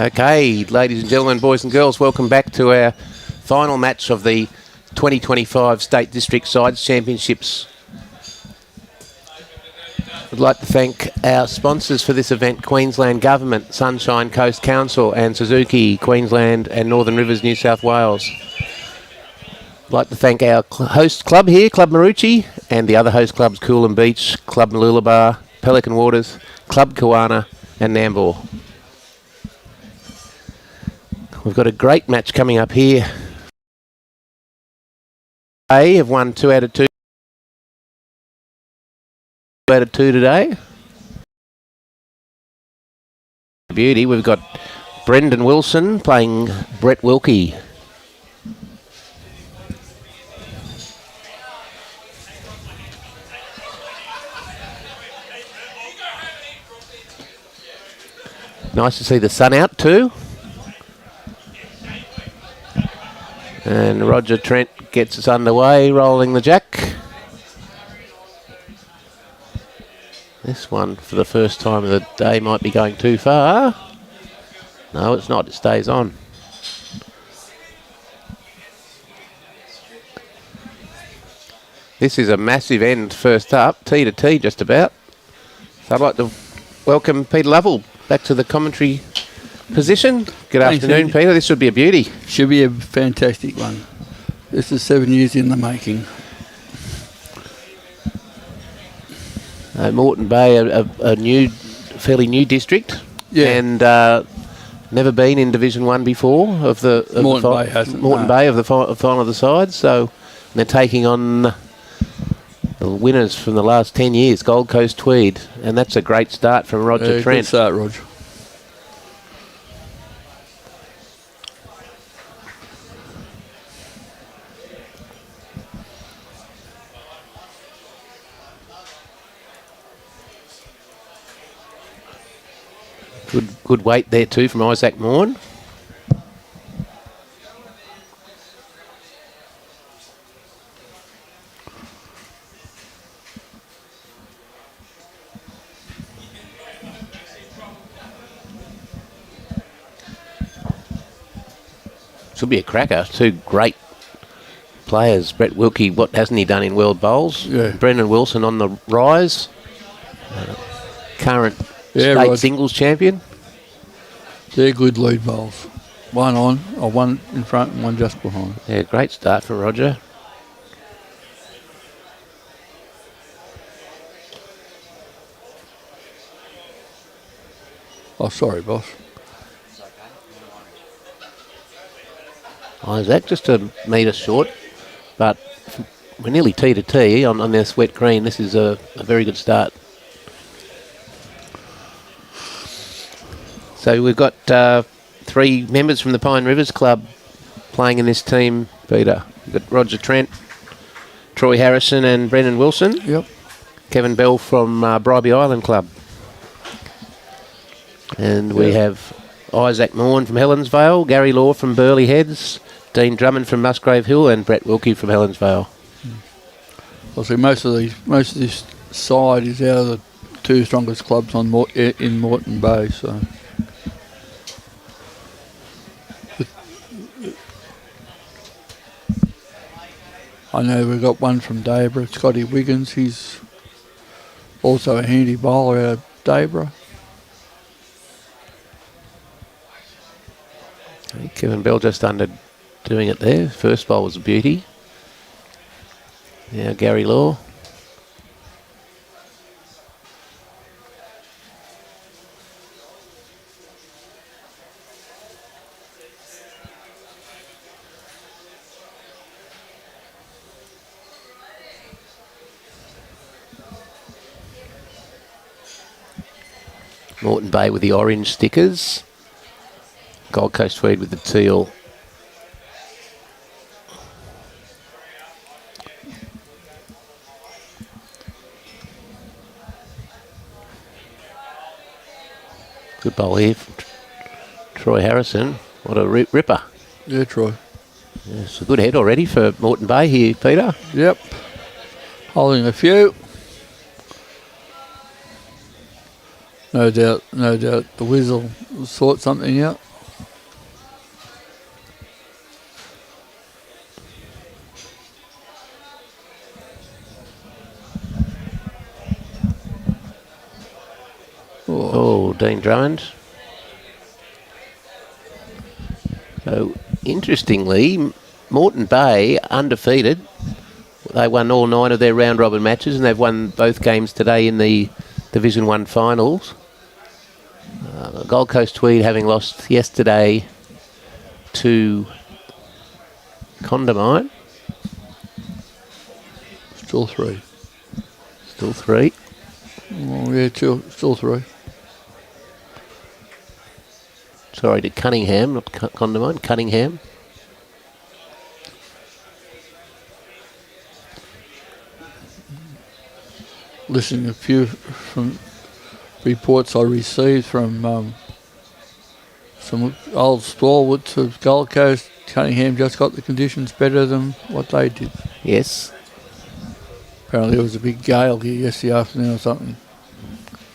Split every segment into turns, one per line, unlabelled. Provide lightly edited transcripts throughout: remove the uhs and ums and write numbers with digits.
Okay, ladies and gentlemen, boys and girls, welcome back to our final match of the 2025 State District Sides Championships. I'd like to thank our sponsors for this event, Queensland Government, Sunshine Coast Council and Suzuki, Queensland and Northern Rivers, New South Wales. I'd like to thank our host club here, Club Maroochy, and the other host clubs, Coolum Beach, Club Mooloolaba, Pelican Waters, Club Kawana and Nambour. We've got a great match coming up here. A have won 2 out of 2. 2 out of 2 today. Beauty. We've got Brendan Wilson playing Brett Wilkie. Nice to see the sun out too. And Roger Trent gets us underway, rolling the jack. This one, for the first time of the day, might be going too far. No, it's not. It stays on. This is a massive end first up, T to T just about. So I'd like to welcome Peter Lovell back to the commentary position. Good afternoon, Peter. This should be a beauty.
Should be a fantastic one. This is 7 years in the making.
Moreton Bay, a new, fairly new district, and never been in Division 1 before.
Moreton Bay hasn't.
Moreton Bay of the final of the sides. So they're taking on the winners from the last 10 years, Gold Coast Tweed, and that's a great start from Roger Trent.
Good start, Roger.
Good weight there too from Isaac Maughan. Should be a cracker. Two great players. Brett Wilkie, what hasn't he done in World Bowls?
Yeah.
Brendan Wilson on the rise. Current state singles champion.
They're good lead bowls. One on, or one in front and one just behind.
Yeah, great start for Roger.
Oh, sorry, boss.
Isaac just a metre short, but we're nearly T to T on this wet green. This is a very good start. So we've got 3 members from the Pine Rivers Club playing in this team, Peter. We've got Roger Trent, Troy Harrison and Brendan Wilson.
Yep.
Kevin Bell from Bribie Island Club. And we have Isaac Maughan from Helensvale, Gary Law from Burleigh Heads, Dean Drummond from Musgrave Hill and Brett Wilkie from Helensvale.
Well, see, most of this side is out of the 2 strongest clubs in Moreton Bay, so... I know we've got one from Debra, Scotty Wiggins. He's also a handy bowler out of Debra.
Kevin Bell just under doing it there. First bowl was a beauty. Now Gary Law. Moreton Bay with the orange stickers. Gold Coast Tweed with the teal. Good bowl here from Troy Harrison. What a ripper.
Yeah, Troy.
Yeah, it's a good head already for Moreton Bay here, Peter.
Yep. Holding a few. No doubt the Wiz will sort something out.
Dean Drummond. So, interestingly, Moreton Bay, undefeated. They won all 9 of their round-robin matches, and they've won both games today in the Division 1 finals. Gold Coast Tweed having lost yesterday to Condamine.
Still 3.
Still 3.
Oh, yeah, still 3.
Sorry, to Cunningham, not Condamine, Cunningham.
Listening to a few from reports I received from some old stalwarts of Gold Coast. Cunningham just got the conditions better than what they did.
Yes.
Apparently there was a big gale here yesterday afternoon or something.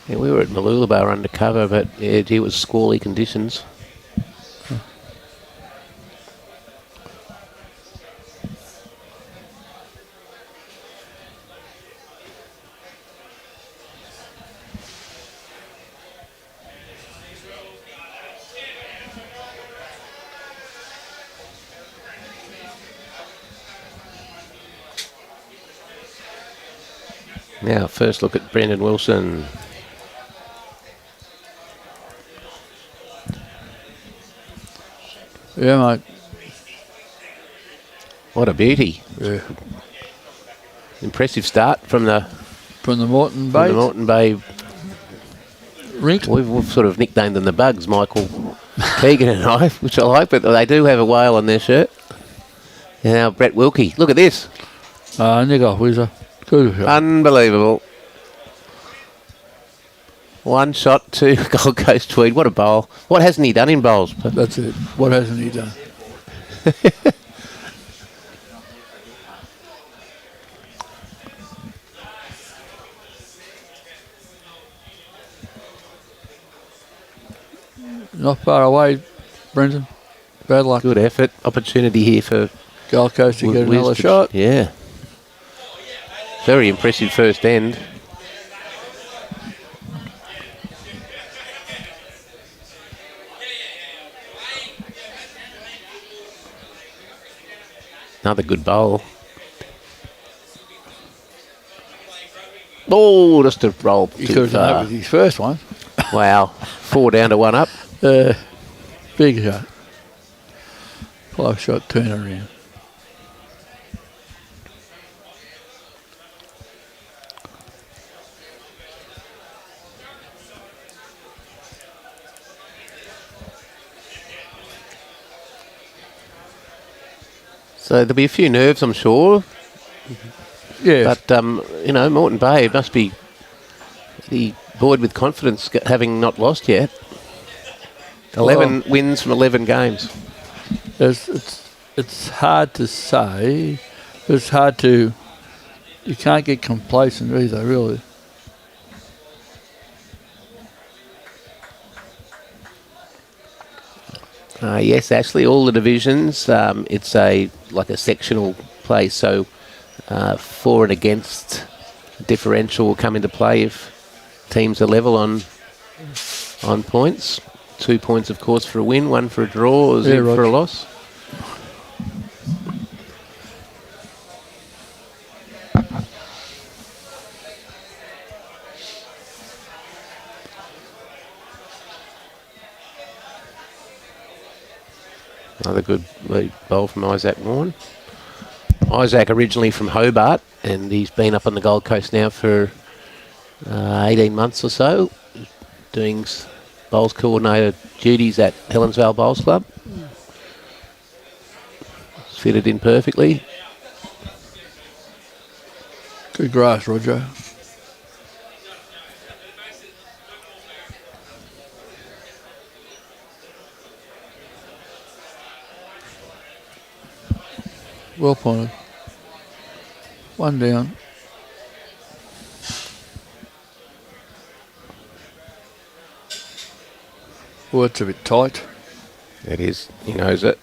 Yeah, we were at Mooloolaba undercover, but yeah, it was squally conditions. Now, first look at Brendan Wilson.
Yeah, mate.
What a beauty.
Yeah.
Impressive start from the
Moreton Bay.
From the Moreton Bay
rink.
We've sort of nicknamed them the Bugs, Michael Keegan and I, which I like, but they do have a whale on their shirt. And now Brett Wilkie. Look at this.
Nigger whizzer. Good shot.
Unbelievable. One shot to Gold Coast Tweed. What a bowl. What hasn't he done in bowls?
That's it. What hasn't he done? Not far away, Brendan. Bad luck.
Good effort. Opportunity here for
Gold Coast to get another shot.
Yeah. Very impressive first end. Another good bowl. Oh, just a roll
He
too
could have done that
far.
with his first one.
Wow. 4 down to 1 up.
Big shot. 5-shot turnaround.
So there'll be a few nerves, I'm sure.
Yeah.
But, Moreton Bay must be buoyed with confidence having not lost yet. 11 wins from 11 games.
It's hard to say. It's hard to... You can't get complacent either, really.
Yes, Ashley, all the divisions, it's like a sectional place, so for and against differential will come into play if teams are level on points. 2 points, of course, for a win, 1 for a draw, 0 for a loss. Another good lead bowl from Isaac Maughan. Isaac originally from Hobart, and he's been up on the Gold Coast now for 18 months or so, doing bowls coordinator duties at Helensvale Bowls Club. Fitted in perfectly.
Good grass, Roger. Well pointed. 1 down. Oh, it's a bit tight.
It is. He knows it.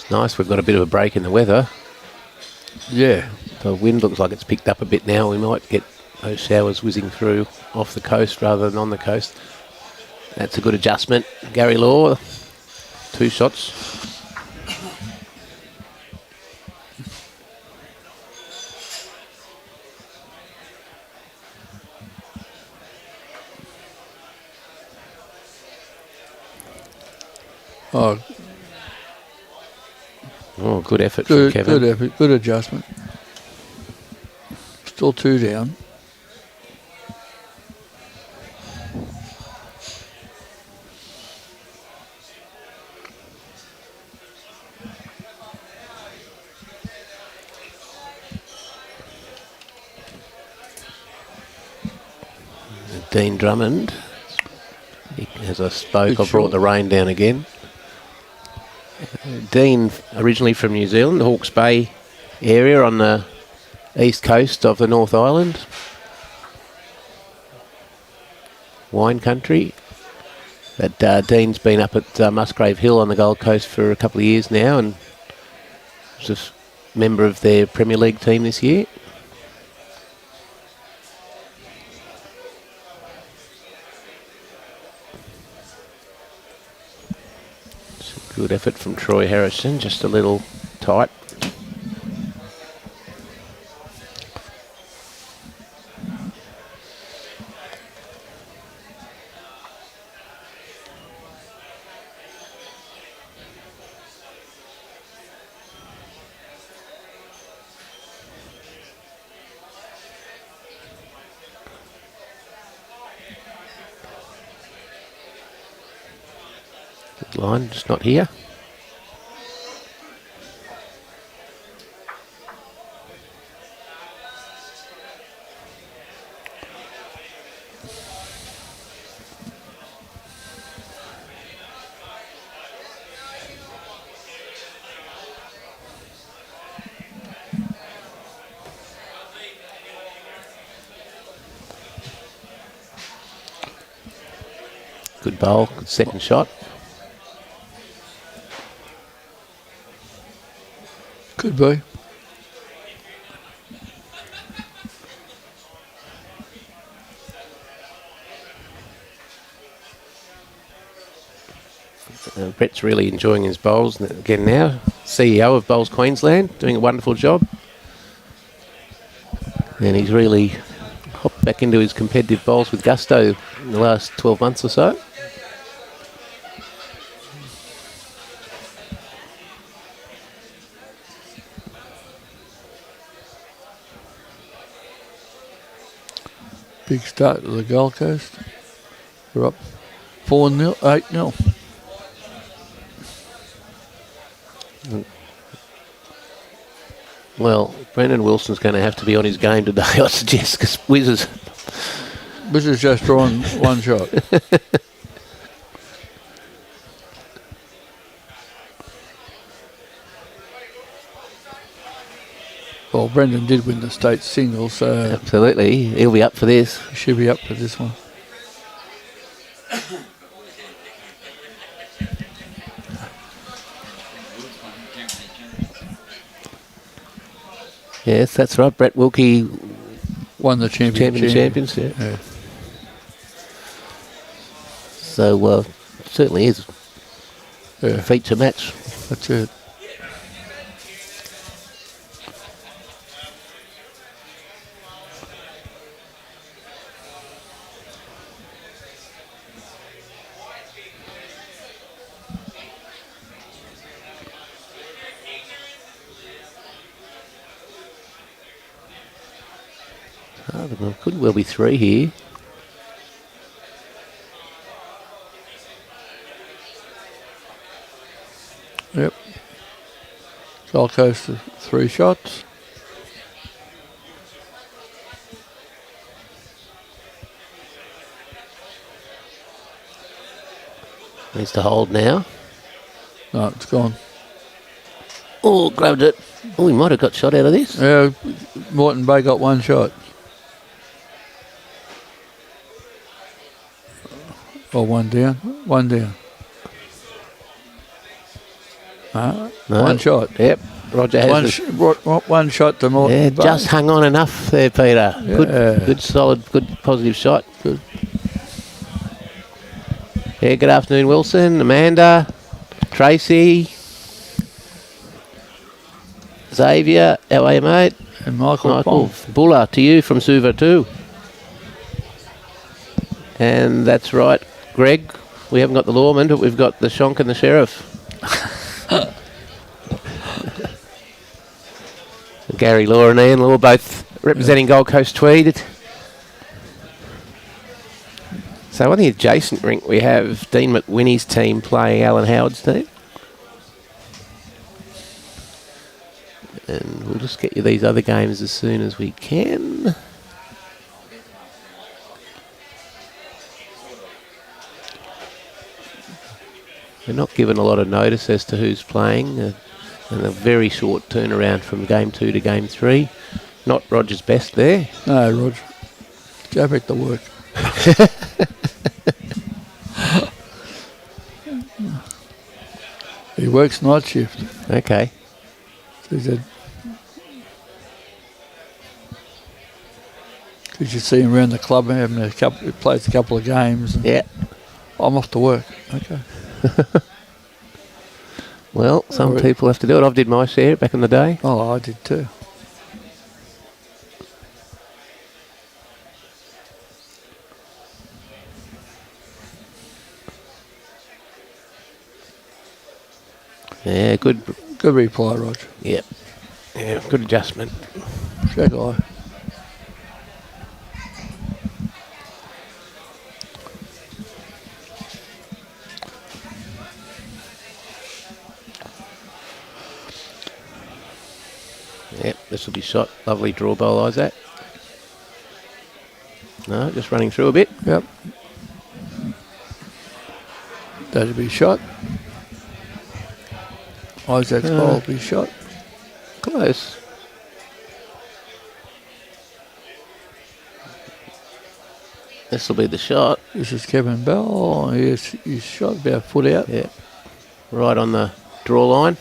It's nice. We've got a bit of a break in the weather.
Yeah.
The wind looks like it's picked up a bit now. We might get those showers whizzing through off the coast rather than on the coast. That's a good adjustment. Gary Law, 2 shots.
Oh,
good effort from Kevin.
Good effort, good adjustment. Still 2 down.
Dean Drummond. As I spoke, I brought the rain down again. Dean, originally from New Zealand, Hawke's Bay area on the east coast of the North Island. Wine country. But Dean's been up at Musgrave Hill on the Gold Coast for a couple of years now and was a member of their Premier League team this year. Good effort from Troy Harrison, just a little tight. Good line, just not here. Good bowl, good second shot.
Could be.
Brett's really enjoying his bowls again now. CEO of Bowls Queensland, doing a wonderful job. And he's really hopped back into his competitive bowls with gusto in the last 12 months or so.
Big start to the Gold Coast. We're up 4-0, 8-0.
Well, Brendan Wilson's going to have to be on his game today, I suggest, because Wizz's
just drawn 1 shot. Well, Brendan did win the state single, so
absolutely, he'll be up for this.
He should be up for this one.
Yes, that's right. Brett Wilkie
won the
champions. Yeah. So certainly is a feature match.
That's it.
There could well be 3 here.
Yep. Gold Coast 3 shots.
Needs to hold now.
No, it's gone.
Oh, grabbed it. Oh, he might have got shot out of this.
Yeah, Moreton Bay got 1 shot. Oh, 1 down. 1 down.
No.
One shot.
Yep. Roger has
One shot to more.
Yeah, just hung on enough there, Peter.
Yeah.
Good, solid, good, positive shot.
Good.
Yeah, good afternoon, Wilson, Amanda, Tracy, Xavier, how are you, mate?
And Michael
Michael Buller, to you from Suva too. And that's right, Greg. We haven't got the lawman, but we've got the Shonk and the sheriff. Gary Law and Ian Law both representing Gold Coast Tweed. So on the adjacent rink we have Dean McWhinney's team playing Alan Howard's team. And we'll just get you these other games as soon as we can. We're not given a lot of notice as to who's playing, and a very short turnaround from game 2 to game 3. Not Roger's best there.
No, Roger. Go back to work. He works night shift.
Okay.
So he said, because you see him around the club having he plays a couple of games. And
Yeah.
I'm off to work. Okay.
Well, some people have to do it. I've did my share back in the day.
Oh, I did too.
Yeah, good.
Good reply, Roger.
Yep. Yeah, good adjustment.
Good guy.
Yep, this will be shot. Lovely draw bowl, Isaac. No, just running through a bit.
Yep. That'll be shot. Isaac's ball will be shot.
Close. This will be the shot.
This is Kevin Bell. He's shot about a foot out.
Yeah. Right on the draw line.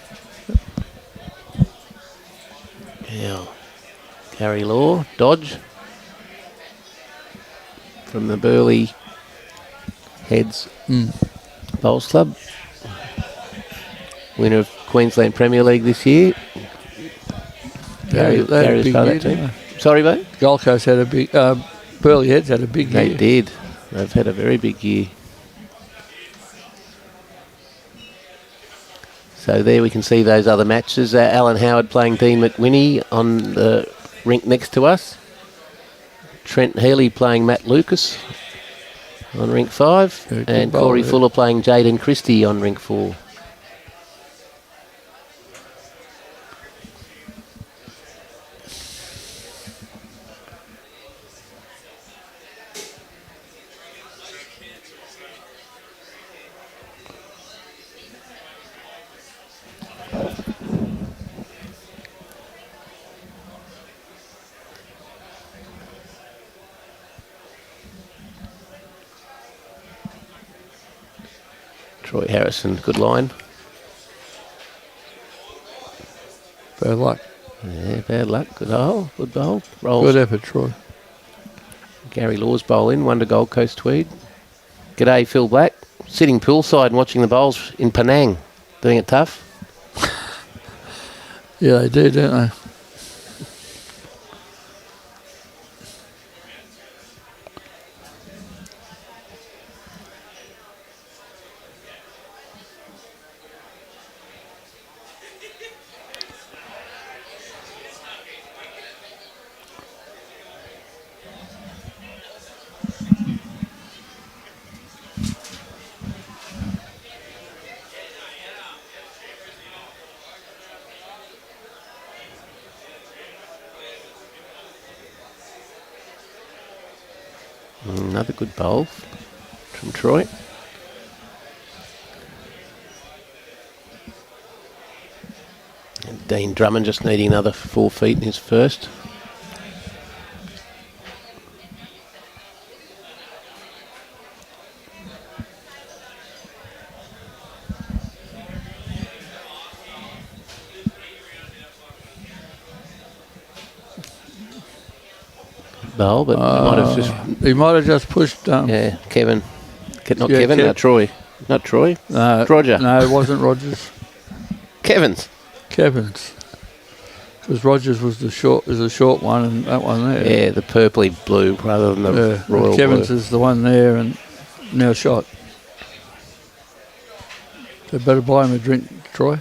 Yeah. Gary Law, dodge. From the Burleigh Heads Bowls Club. Winner of Queensland Premier League this year. Gary was part of that team. Sorry, mate?
Gold Coast had a big... Burleigh Heads had a big year.
They did. They've had a very big year. So there we can see those other matches. Alan Howard playing Dean McWhinney on the rink next to us. Trent Healy playing Matt Lucas on rink 5. And Corey Fuller playing Jaden Christie on rink 4. Troy Harrison, good line.
Bad luck.
Yeah, bad luck. Good hole. Good bowl. Rolls.
Good effort, Troy.
Gary Law's bowl in. 1 to Gold Coast Tweed. G'day, Phil Black. Sitting poolside and watching the bowls in Penang. Doing it tough.
Yeah, they do, don't they?
Another good bowl from Troy. And Dean Drummond just needing another 4 feet in his first. bowl, but
he might have just pushed.
Yeah, Kevin. Not
Yeah,
Kevin, Troy. Not Troy.
No,
Roger.
No, it wasn't Rogers.
Kevin's.
Because Rogers was the short one, and that one there.
Yeah, the purpley blue rather than the royal
Kevin's
blue.
is the one there, and now shot. So better buy him a drink, Troy.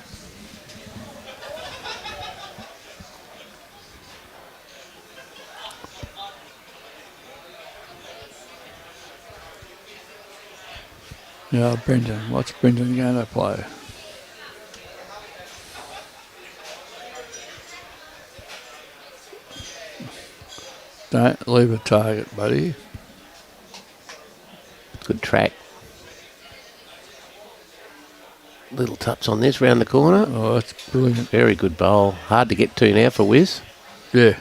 Yeah, Brendan. What's Brendan going to play? Don't leave a target, buddy.
Good track. Little touch on this round the corner.
Oh, that's brilliant.
Very good bowl. Hard to get to now for Wiz.
Yeah.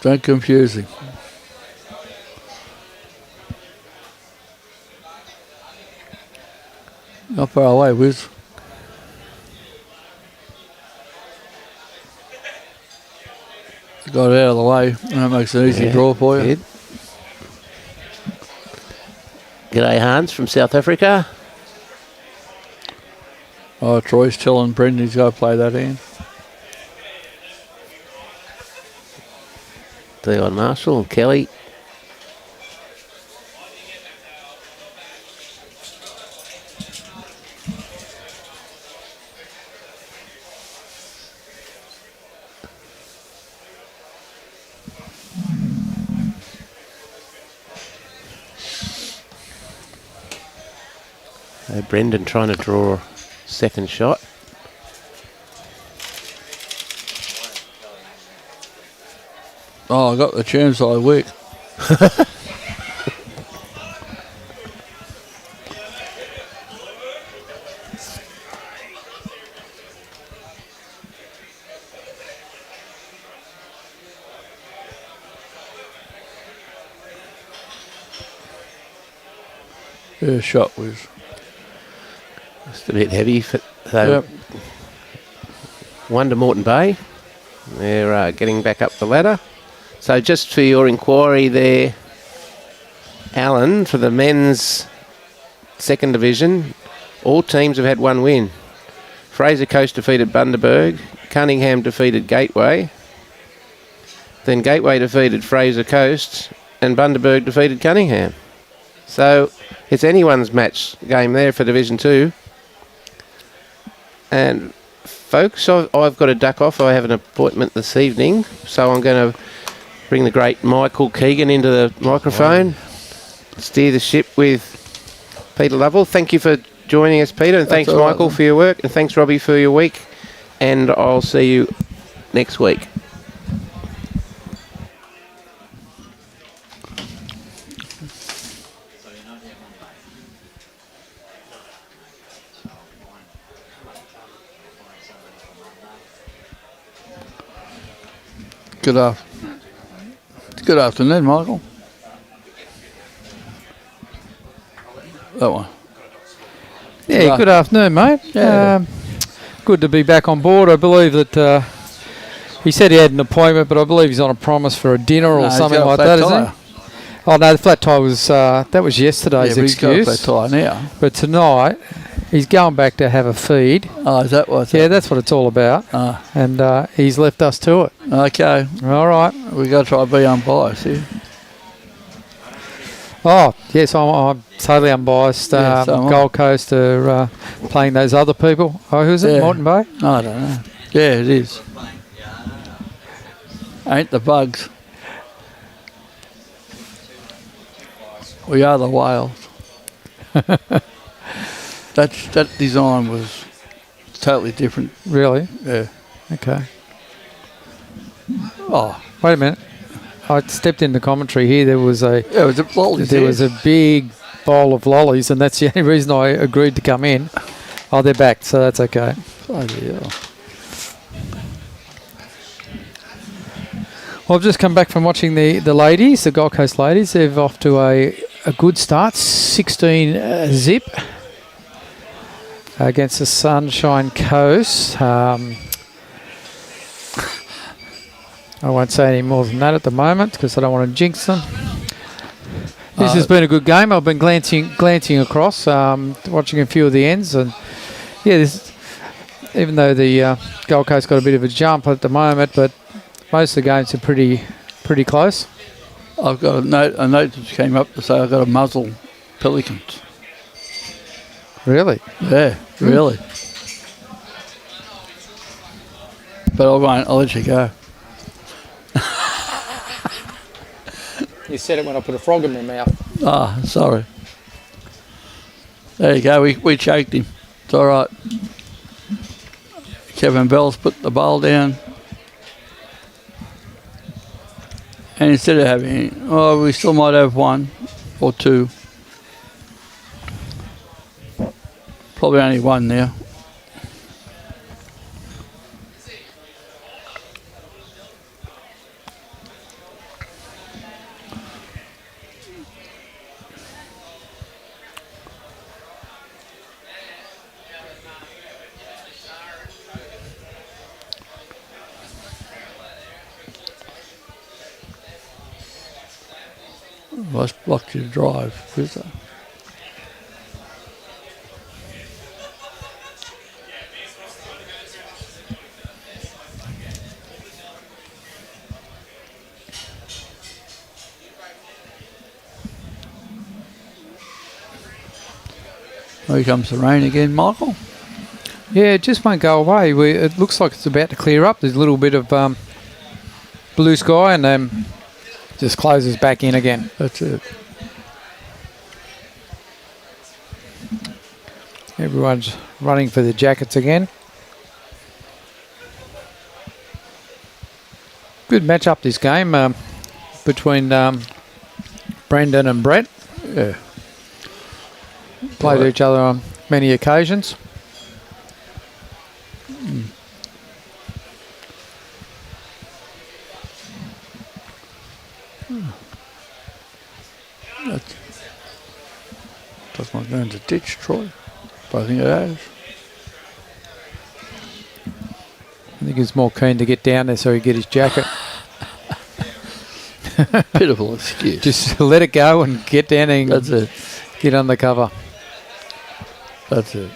Don't confuse him. Not far away, Wiz. Got it out of the way. That makes an easy draw for you.
Good. G'day, Hans from South Africa.
Oh, Troy's telling Brendan he's got to play that hand.
Dion Marshall, Kelly. Brendan trying to draw a second shot.
Oh, I got the chance I week. Yeah, shot was
Just a bit heavy. So
Yep.
One to Moreton Bay. They're getting back up the ladder. So just for your inquiry there, Alan, for the men's second division, all teams have had one win. Fraser Coast defeated Bundaberg. Cunningham defeated Gateway. Then Gateway defeated Fraser Coast. And Bundaberg defeated Cunningham. So it's anyone's match game there for Division 2. And folks, I've got to duck off. I have an appointment this evening. So I'm going to bring the great Michael Keegan into the microphone. Steer the ship with Peter Lovell. Thank you for joining us, Peter. And thanks, Michael, for your work. And thanks, Robbie, for your week. And I'll see you next week.
Good afternoon, Michael. That one.
Yeah, good afternoon, mate.
Yeah.
Good to be back on board. I believe that he said he had an appointment, but I believe he's on a promise for a dinner or something like that, isn't he? Oh, no, the flat tire was, that was yesterday's excuse.
He's got a flat tire now.
But tonight, he's going back to have a feed.
Oh, is that what?
Yeah, that's what it's all about. And he's left us to it.
Okay.
All right.
We got to try to be unbiased here.
Oh, yes, I'm totally unbiased.
Yeah, so
Gold Coast are playing those other people. Oh, who's it? Moreton Bay?
I don't know. Yeah, it is. Ain't the bugs. We are the whales. That design was totally different.
Really?
Yeah.
Okay.
Oh,
wait a minute. I stepped into commentary here. There was a
it was a lollies.
There was a big bowl of lollies, and that's the only reason I agreed to come in. Oh, they're back, so that's okay.
Bloody hell.
Well, I've just come back from watching the ladies, the Gold Coast ladies. They're off to a good start, 16 zip against the Sunshine Coast. I won't say any more than that at the moment because I don't want to jinx them. This has been a good game. I've been glancing across, watching a few of the ends, and yeah, even though the Gold Coast got a bit of a jump at the moment, but most of the games are pretty close.
I've got a note that came up to say I've got to muzzle pelicans.
Really?
Yeah, really. But I won't. I'll let you go.
You said it when I put a frog in my mouth.
Ah, sorry. There you go. We choked him. It's all right. Kevin Bell's put the bowl down. And instead of having, we still might have one or two. Probably only one now. Well, that's blocked your drive, is it? Here comes the rain again, Michael.
Yeah, it just won't go away. It looks like it's about to clear up. There's a little bit of blue sky and then just closes back in again.
That's it.
Everyone's running for the jackets again. Good match up this game between Brendan and Brett.
Yeah.
Played each other on many occasions.
Does not go into ditch, Troy. But I think it has.
I think he's more keen to get down there so he get his jacket.
Pitiful excuse.
Just let it go and get down and
That's it.
get under cover.
That's it.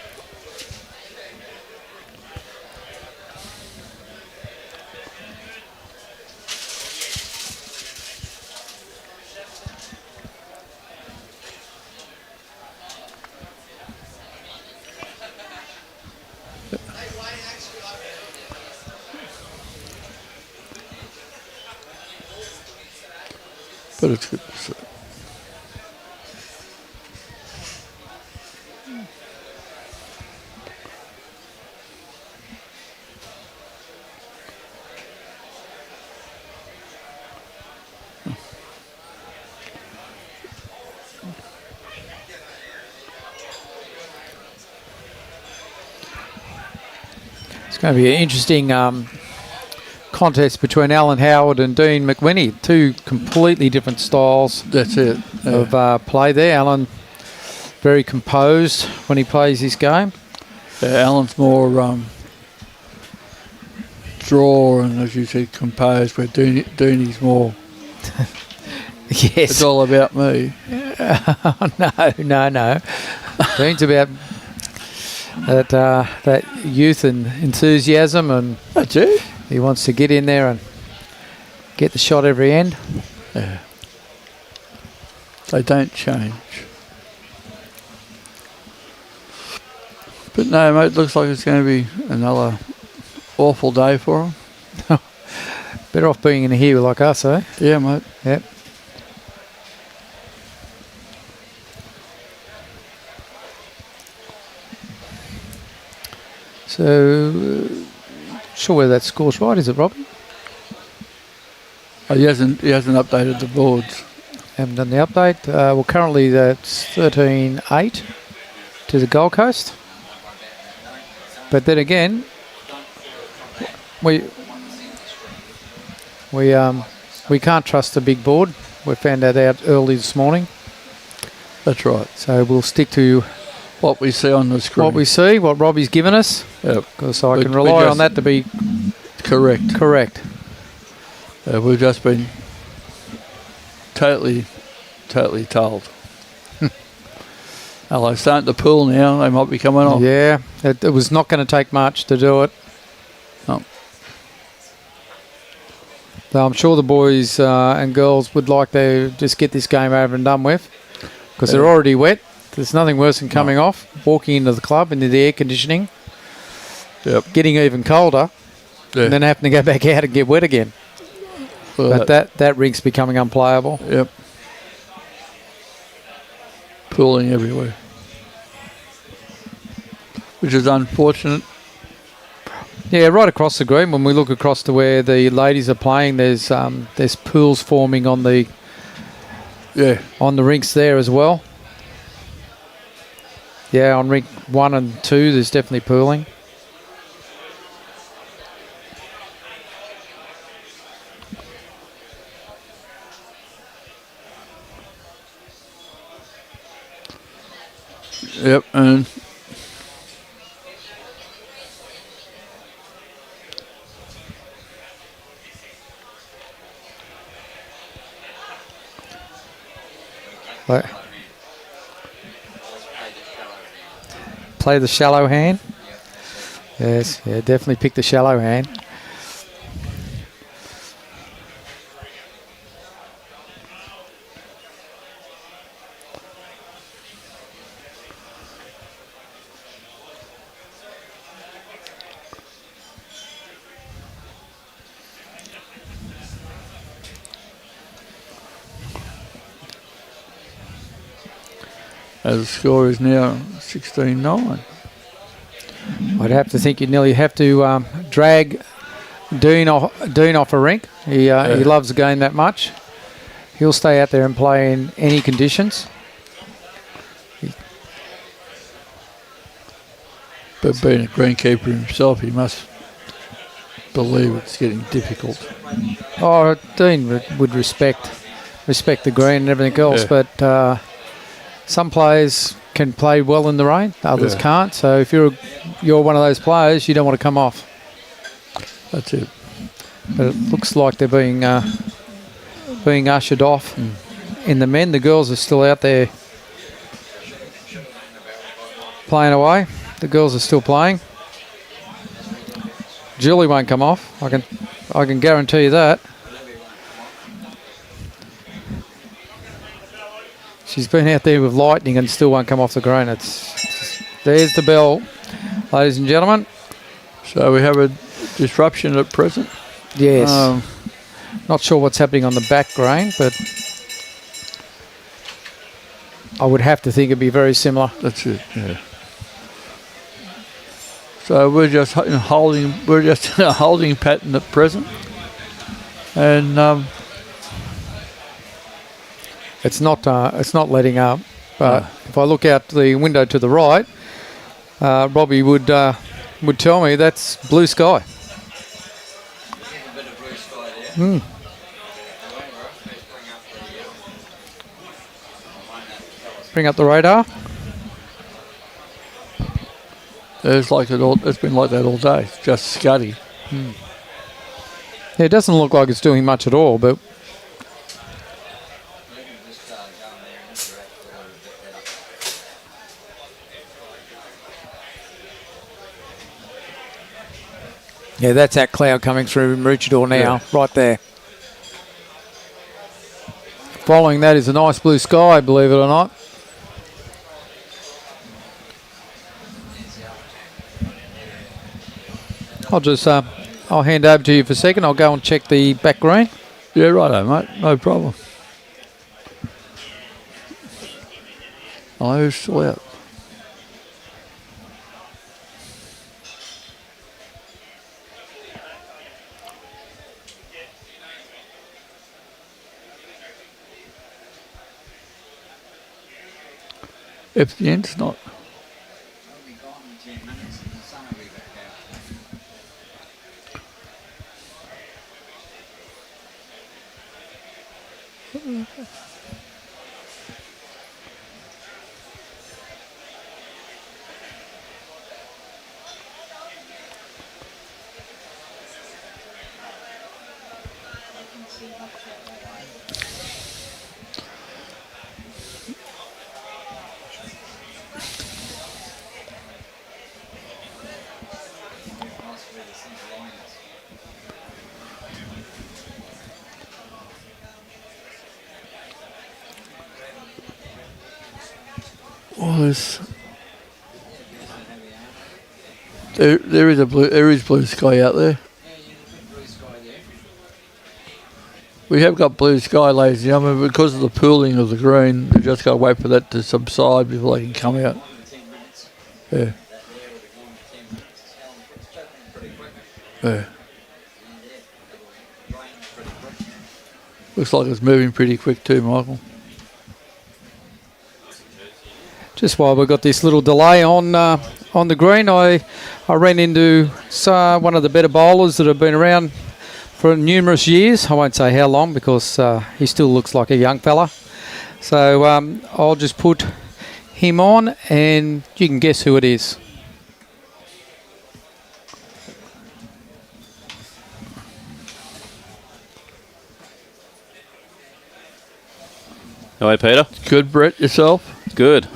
But it's good to see.
It's going to be an interesting contest between Alan Howard and Dean McWhinney. Two completely different styles.
That's it.
Of play there. Alan very composed when he plays his game.
Alan's more draw and, as you said, composed, where Dooney's more...
Yes.
It's all about me.
No. Dean's about that youth and enthusiasm, and
That's it.
he wants to get in there and get the shot every end.
Yeah. They don't change. But no, mate, looks like it's going to be another awful day for them.
Better off being in here like us, eh?
Yeah, mate.
Yep. So, sure whether that score's right, is it, Robin?
Oh, he hasn't updated the boards.
Haven't done the update. Well, currently that's 13-8 to the Gold Coast. But then again, we can't trust the big board. We found that out early this morning.
That's right.
So we'll stick to
what we see on the screen.
What we see, what Robbie's given us.
Yep.
Because I can rely on that to be
correct.
Correct.
We've just been totally told. Well, they're starting to pull now. They might be coming off.
Yeah, it was not going to take much to do it.
No.
So I'm sure the boys and girls would like to just get this game over and done with because they're already wet. There's nothing worse than coming off, walking into the club, into the air conditioning, getting even colder, and then having to go back out and get wet again. Well, but that rink's becoming unplayable.
Yep. Pooling everywhere, which is unfortunate.
Yeah, right across the green. When we look across to where the ladies are playing, there's pools forming on the rinks there as well. Yeah, on rink 1 and 2, there's definitely pooling.
Yep, and
play the shallow hand. Yes, yeah, definitely pick the shallow hand.
as the score is now 16-9.
I'd have to think you'd nearly have to drag Dean off a rink. He loves the game that much. He'll stay out there and play in any conditions.
But being a greenkeeper himself, he must believe it's getting difficult.
Oh, Dean would respect the green and everything else, but some players can play well in the rain, others can't. So if you're one of those players, you don't want to come off.
That's it.
But it looks like they're being ushered off. In the men, the girls are still out there playing away. The girls are still playing. Julie won't come off. I can guarantee you that. She's been out there with lightning and still won't come off the green. There's the bell, ladies and gentlemen.
So we have a disruption at present.
Yes. Not sure what's happening on the back green, but I would have to think it'd be very similar.
That's it. Yeah. So we're just in a holding pattern at present, and
it's not letting up. But if I look out the window to the right, Robbie would tell me that's blue sky. Bring up the radar.
It's been like that all day. It's just scuddy.
Yeah, it doesn't look like it's doing much at all, but yeah, that's that cloud coming through Maroochy now, right there. Following that is a nice blue sky, believe it or not. I'll hand over to you for a second. I'll go and check the back green.
Yeah, righto, mate. No problem. Oh, who's still out? If the end's not. Well, there is blue sky out there. We have got blue sky, ladies and gentlemen, because of the pooling of the green. They've just got to wait for that to subside before they can come out. Yeah. Yeah. Looks like it's moving pretty quick too, Michael.
Just while we've got this little delay on the green, I ran into one of the better bowlers that have been around for numerous years. I won't say how long because he still looks like a young fella. So I'll just put him on and you can guess who it is.
How are you, Peter?
Good, Brett, yourself?
Good.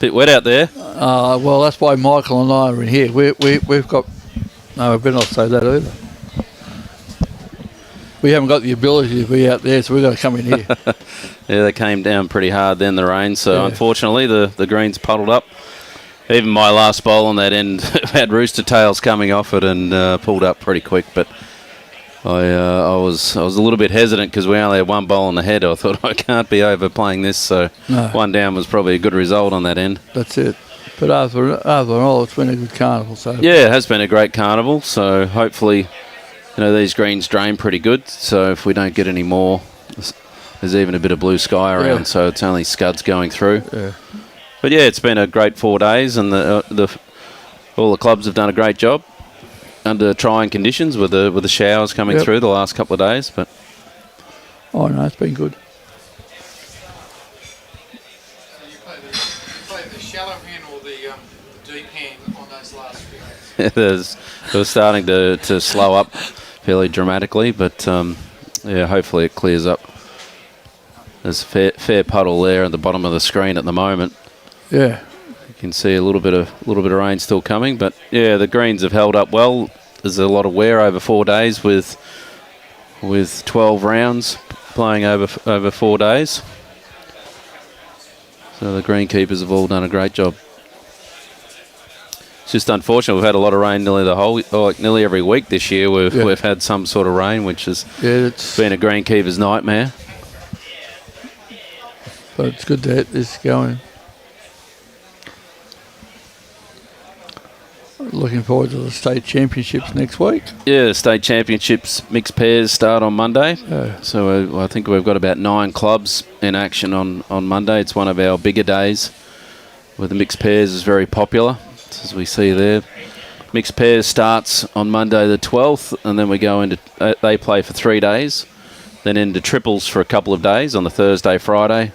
Bit wet out there.
Well, that's why Michael and I are in here. We've got... No, we better not say that either. We haven't got the ability to be out there, so we've got to come in here.
Yeah, they came down pretty hard then, the rain. So, unfortunately, the greens puddled up. Even my last bowl on that end had rooster tails coming off it and pulled up pretty quick. But I was a little bit hesitant because we only had one bowl on the head. I thought I can't be overplaying this, so one down was probably a good result on that end.
That's it. But after all, it's been a good carnival. So
yeah, it has been a great carnival. So hopefully, these greens drain pretty good. So if we don't get any more, there's even a bit of blue sky around. So it's only scuds going through.
Yeah.
But yeah, it's been a great 4 days, and all the clubs have done a great job under trying conditions with the showers coming through the last couple of days. But
oh no, it's been good.
So you played the shallow hand or the deep hand on those last few days?
It was starting to slow up fairly dramatically, but hopefully it clears up. There's a fair puddle there at the bottom of the screen at the moment.
Yeah.
You can see a little bit of rain still coming, but yeah, the greens have held up well. There's a lot of wear over 4 days with 12 rounds playing over 4 days. So the greenkeepers have all done a great job. It's just unfortunate we've had a lot of rain nearly every week this year. We've had some sort of rain, which has been a greenkeeper's nightmare.
But it's good to get this going. Looking forward to the state championships next week.
Yeah, the state championships mixed pairs start on Monday. So I think we've got about 9 clubs in action on Monday. It's one of our bigger days where the mixed pairs is very popular, as we see there. Mixed pairs starts on Monday the 12th, and then we go into they play for 3 days, then into triples for a couple of days on the Thursday, Friday.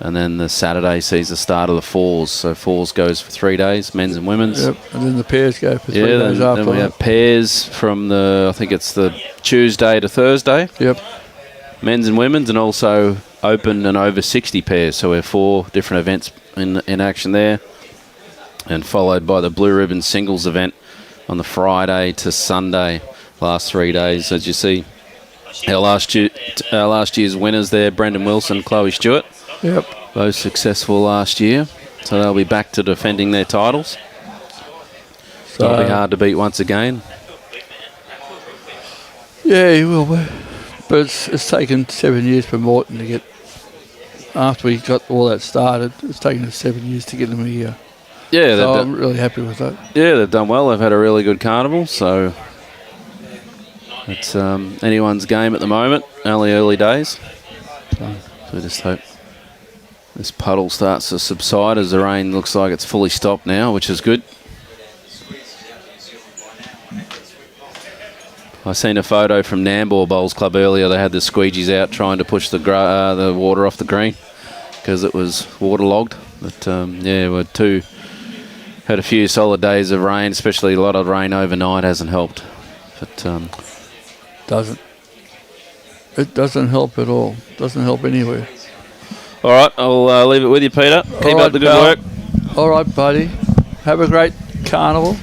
And then the Saturday sees the start of the fours. So fours goes for 3 days, men's and women's.
Yep. And then the pairs go for 3 days after.
Then we have pairs from I think it's the Tuesday to Thursday.
Yep.
Men's and women's, and also open and over 60 pairs. So we have 4 different events in action there. And followed by the Blue Ribbon singles event on the Friday to Sunday, last 3 days. As you see, our last year's winners there, Brendan Wilson, Chloe Stewart.
Yep.
Both successful last year, so they'll be back to defending their titles. So it'll be hard to beat once again.
Yeah, he will be. But it's taken 7 years for Morton to get... After we got all that started, it's taken us 7 years to get them here.
Yeah,
so I'm really happy with that.
Yeah, they've done well. They've had a really good carnival, so it's anyone's game at the moment. Only early days. So we just hope this puddle starts to subside as the rain looks like it's fully stopped now, which is good. I seen a photo from Nambour Bowls Club earlier. They had the squeegees out trying to push the water off the green because it was waterlogged. But we had a few solid days of rain, especially a lot of rain overnight hasn't helped. But
it doesn't help at all. Doesn't help anywhere.
all right, I'll leave it with you, Peter. Keep up the good
pal.
work.
All right, buddy. Have a great carnival.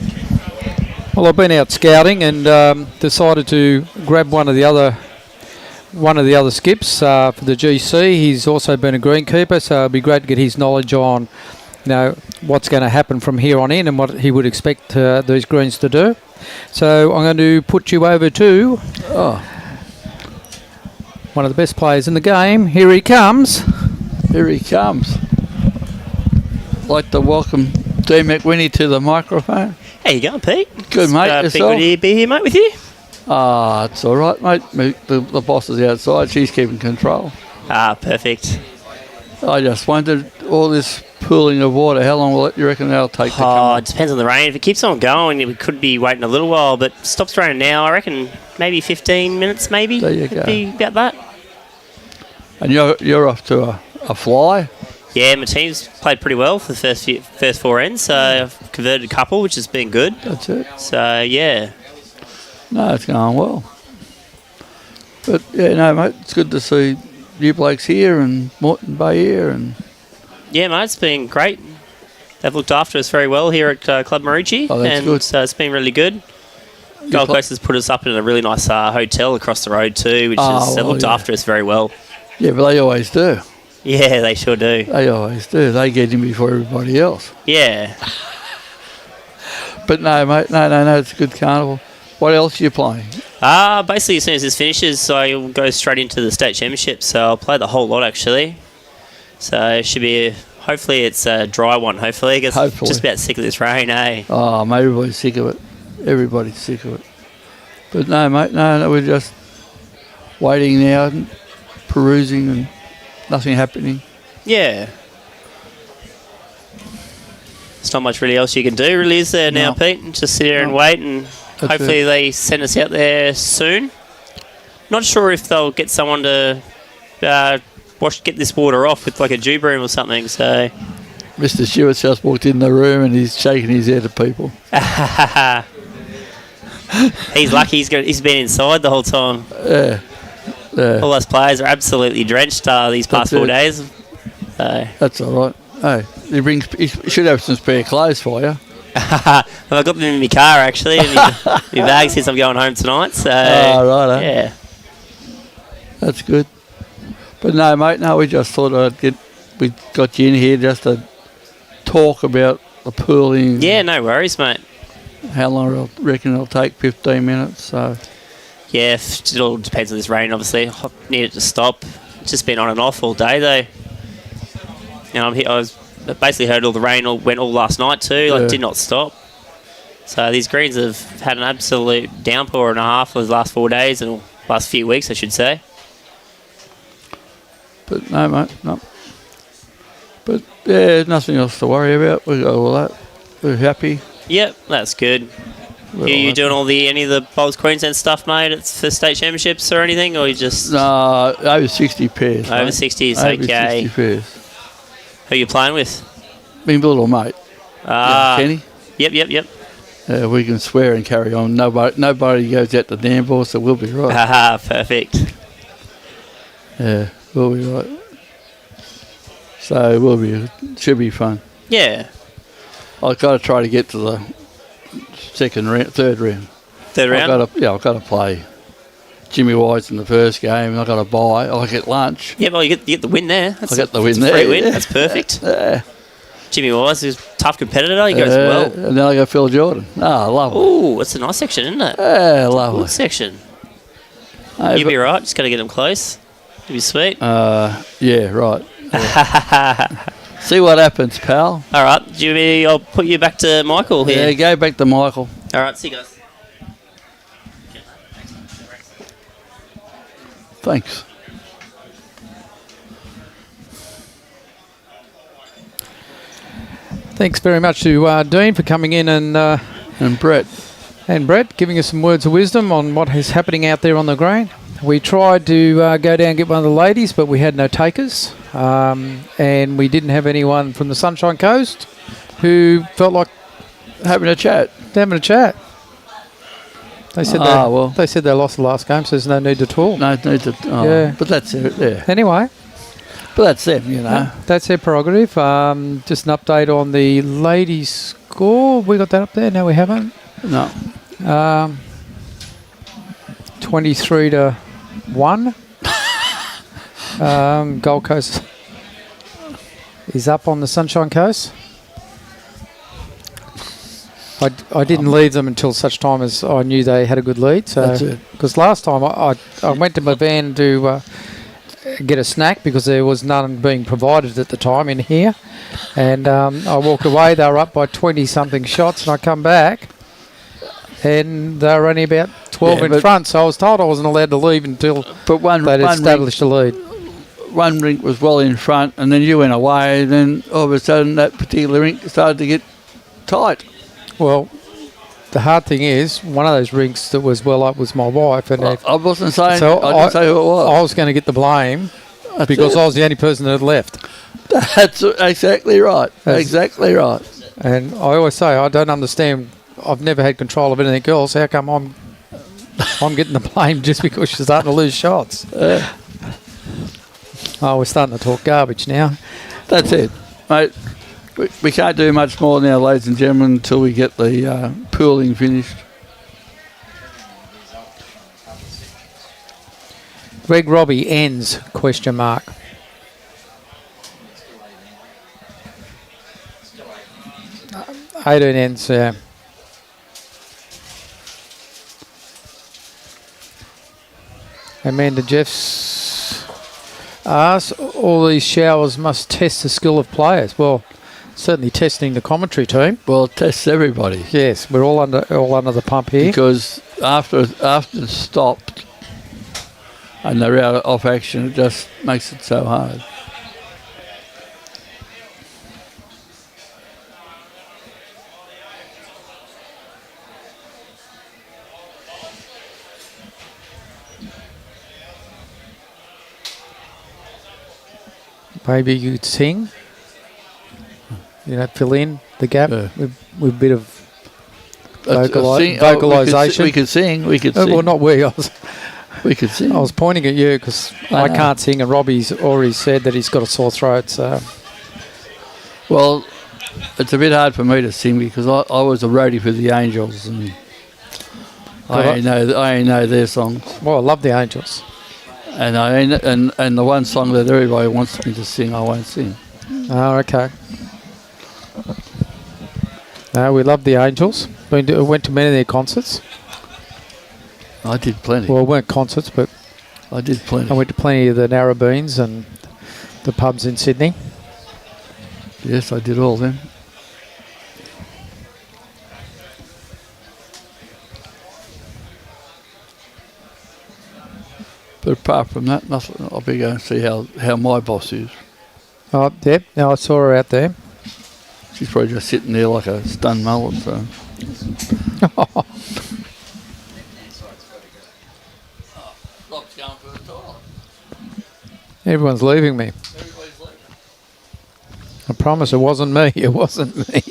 Well, I've been out scouting and decided to grab one of the other skips for the GC. He's also been a greenkeeper, so it'll be great to get his knowledge on, what's going to happen from here on in and what he would expect these greens to do. So I'm going to put you over to one of the best players in the game. Here he comes.
Here he comes. I'd like to welcome D. McWhinney to the microphone.
How you going, Pete?
Good, mate.
Yourself? Good to be here, mate, with you.
It's all right, mate. The boss is outside. She's keeping control.
Perfect.
I just wondered, all this pooling of water, how long will you reckon that'll take to come?
It depends on the rain. If it keeps on going, we could be waiting a little while, but stops raining now, I reckon maybe 15 minutes, maybe.
There you go.
Be about that.
And you're off to a fly?
Yeah, my team's played pretty well for the first four ends, so I've converted a couple, which has been good.
That's it.
So, yeah.
No, it's going well. But, yeah, no, mate, it's good to see you blokes here and Moreton Bay here. And
Yeah, mate, it's been great. They've looked after us very well here at Club Maroochy.
Oh, that's
and
good.
So it's been really good. Gold Coast has put us up in a really nice hotel across the road too, which they've looked after us very well.
Yeah, but they always do.
Yeah, they sure do.
They always do. They get in before everybody else.
Yeah.
But no, mate, no, it's a good carnival. What else are you playing?
Basically, as soon as this finishes, I'll go straight into the state championship. So I'll play the whole lot, actually. So it should be, hopefully it's a dry one, hopefully. Because I'm just about sick of this rain, eh?
Oh, mate, everybody's sick of it. Everybody's sick of it. But no, mate, no, we're just waiting now and perusing and nothing happening.
Yeah. There's not much really else you can do, really, is there now, Pete? Just sit there and wait, and hopefully they send us out there soon. Not sure if they'll get someone to get this water off with like a dew broom or something. So
Mr. Stewart's just walked in the room and he's shaking his head at people.
He's lucky he's been inside the whole time.
Yeah.
All us players are absolutely drenched these past 4 days. So.
That's all right. Hey, he should have some spare clothes for you.
Well, I got them in my car actually, and my bag since I'm going home tonight. So
right.
Yeah,
that's good. But no, mate, we just thought we got you in here just to talk about the pooling.
Yeah, no worries, mate.
How long I reckon it'll take? 15 minutes. So.
Yeah, it all depends on this rain, obviously. I need it to stop. It's just been on and off all day, though. And I basically heard all the rain went all last night, too. Like, did not stop. So these greens have had an absolute downpour and a half for the last 4 days, and last few weeks, I should say.
But no, mate, no. But, yeah, nothing else to worry about. We got all that. We're happy.
Yep, that's good. Are you doing any of the Bowls Queensland stuff, mate? It's for state championships or anything, or you just
over 60 pairs.
Over 60 is
over
okay.
60 pairs.
Who are you playing with?
Me and little mate. Kenny.
Yep.
We can swear and carry on. Nobody goes out to Nambour, so we'll be right.
Haha, perfect.
Yeah, we'll be right. So should be fun.
Yeah.
I've got to try to get to the third round.
Third round?
I've got to play Jimmy White's in the first game, and I've got to buy. I get lunch.
Yeah, well, you get the win there.
I get the win there.
Free win. Yeah. That's perfect.
Yeah.
Jimmy Wise is a tough competitor. He goes well.
And then I go Phil Jordan. Lovely.
Ooh, it's a nice section, isn't it?
Yeah, lovely.
Good section. You'll be right. Just got to get them close. You'll be sweet.
Yeah, right. Yeah. See what happens, pal.
All right, Jimmy, I'll put you back to Michael here.
Yeah, go back to Michael.
All right, see you guys.
Thanks.
Thanks very much to Dean for coming in and
Brett.
And Brett giving us some words of wisdom on what is happening out there on the green. We tried to go down and get one of the ladies, but we had no takers. And we didn't have anyone from the Sunshine Coast who felt like
Having a chat.
having a chat. They said they said they lost the last game, so there's no need to talk.
No need to. Oh,
Yeah.
But that's it. Yeah.
Anyway,
But that's them, you know.
that's their prerogative. Just an update on the ladies' score. We got that up there? No, we haven't.
No.
23-1. Gold Coast is up on the Sunshine Coast. I didn't leave them until such time as I knew they had a good lead. So,
That's it.
because last time I went to my van to get a snack because there was none being provided at the time in here, and I walked away. They were up by 20-something shots, and I come back, and they were only about 12 in front. So I was told I wasn't allowed to leave until they'd established a lead.
One rink was well in front, and then you went away, and then all of a sudden that particular rink started to get tight.
Well, the hard thing is, one of those rinks that was well up was my wife, and
I wasn't saying.
so
I didn't say who it was.
I was going to get the blame because I was the only person that had left.
That's exactly right. Exactly right.
And I always say I don't understand. I've never had control of anything else. How come I'm getting the blame just because you're starting to lose shots? Oh, we're starting to talk garbage now.
That's it, mate. We can't do much more now, ladies and gentlemen, until we get the pooling finished.
Greg Robbie ends, question mark. Eighteen ends, yeah. Amanda Jeffs asks, all these showers must test the skill of players. Well, certainly testing the commentary team.
Well, it tests everybody.
Yes, we're all under the pump here.
Because after it's stopped and they're out off action, it just makes it so hard.
Maybe you could sing. Fill in the gap with a bit of vocalisation.
We could sing.
Well, not we.
We could sing.
I was pointing at you because I can't sing, and Robbie's already said that he's got a sore throat. So,
well, it's a bit hard for me to sing because I was a roadie for the Angels, and I only know their songs.
Well, I love the Angels,
and the one song that everybody wants me to sing, I won't sing.
Oh, okay. No, we love the Angels. Went to many of their concerts.
I did plenty.
Well, it weren't concerts, but
I did plenty.
I went to plenty of the Narrabeen's and the pubs in Sydney.
Yes, I did all of them. But apart from that, nothing. I'll be going to see how my boss is.
Oh, yep. Now I saw her out there.
She's probably just sitting there like a stunned mullet. So.
Everyone's leaving me. I promise it wasn't me. It wasn't me.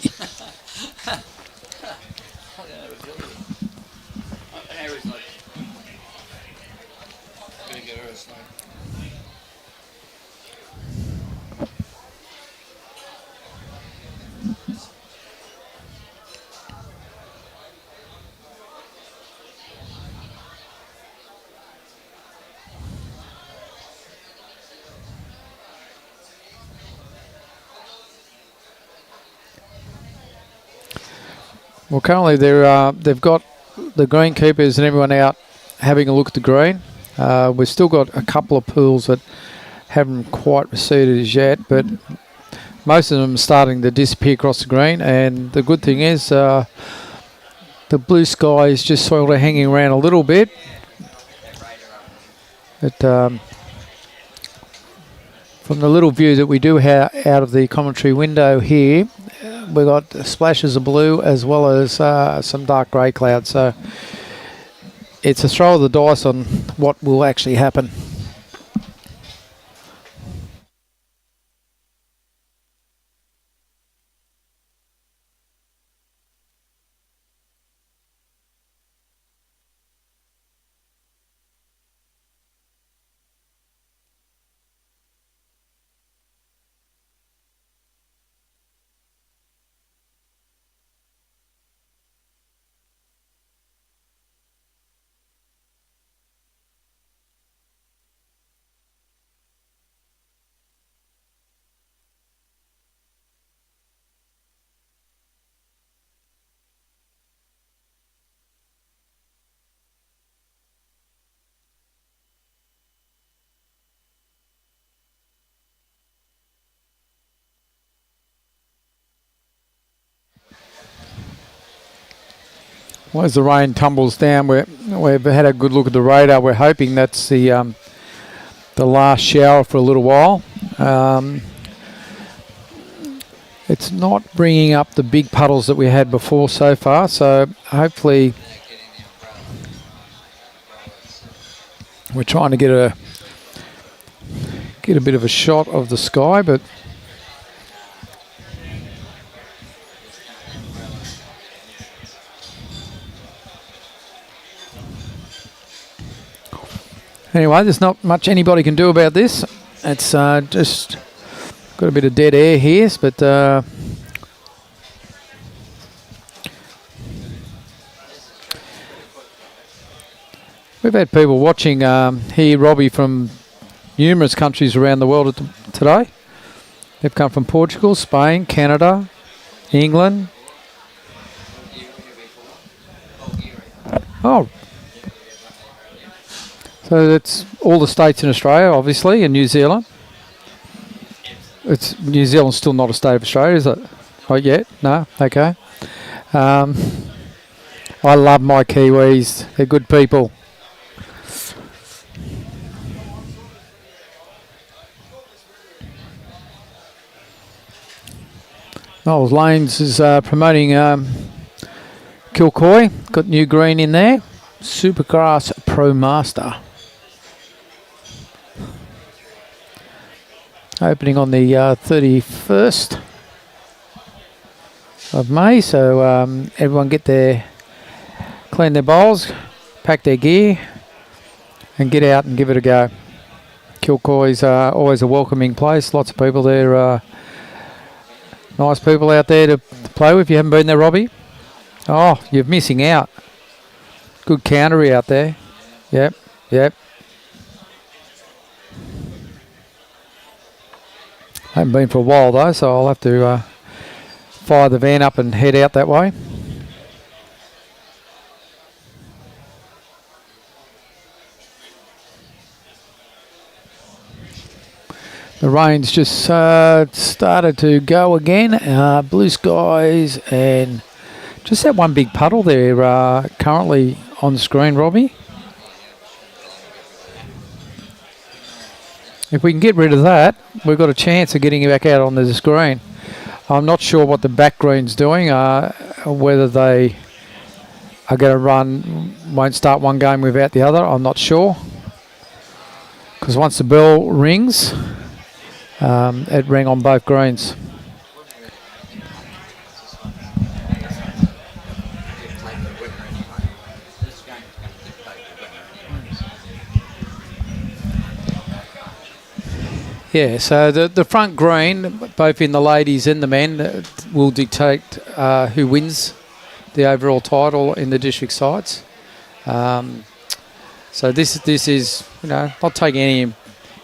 Well, currently they've got the greenkeepers and everyone out having a look at the green. We've still got a couple of pools that haven't quite receded as yet, but most of them are starting to disappear across the green. And the good thing is the blue sky is just sort of hanging around a little bit. But from the little view that we do have out of the commentary window here, we've got splashes of blue as well as some dark grey clouds. So it's a throw of the dice on what will actually happen. Well, as the rain tumbles down, we've had a good look at the radar. We're hoping that's the last shower for a little while. It's not bringing up the big puddles that we had before so far, so hopefully we're trying to get a bit of a shot of the sky, but anyway, there's not much anybody can do about this. It's just got a bit of dead air here, but we've had people watching here, Robbie, from numerous countries around the world today. They've come from Portugal, Spain, Canada, England. Oh. So that's all the states in Australia, obviously, and New Zealand. New Zealand's still not a state of Australia, is it? Not yet? No? Okay. I love my Kiwis. They're good people. Knowles Lanes is promoting Kilcoy. Got new green in there. Supergrass Pro Master. Opening on the 31st of May, so everyone clean their bowls, pack their gear, and get out and give it a go. Kilcoy's always a welcoming place. Lots of people there, nice people out there to play with. You haven't been there, Robbie? Oh, you're missing out. Good countery out there. Yep. Haven't been for a while though, so I'll have to fire the van up and head out that way. The rain's just started to go again. Blue skies and just that one big puddle there currently on the screen, Robbie. If we can get rid of that, we've got a chance of getting back out on the screen. I'm not sure what the back green's doing, whether they are going to won't start one game without the other. I'm not sure. Because once the bell rings, it rang on both greens. Yeah, so the front green, both in the ladies and the men, will dictate who wins the overall title in the district sides. So this is, not taking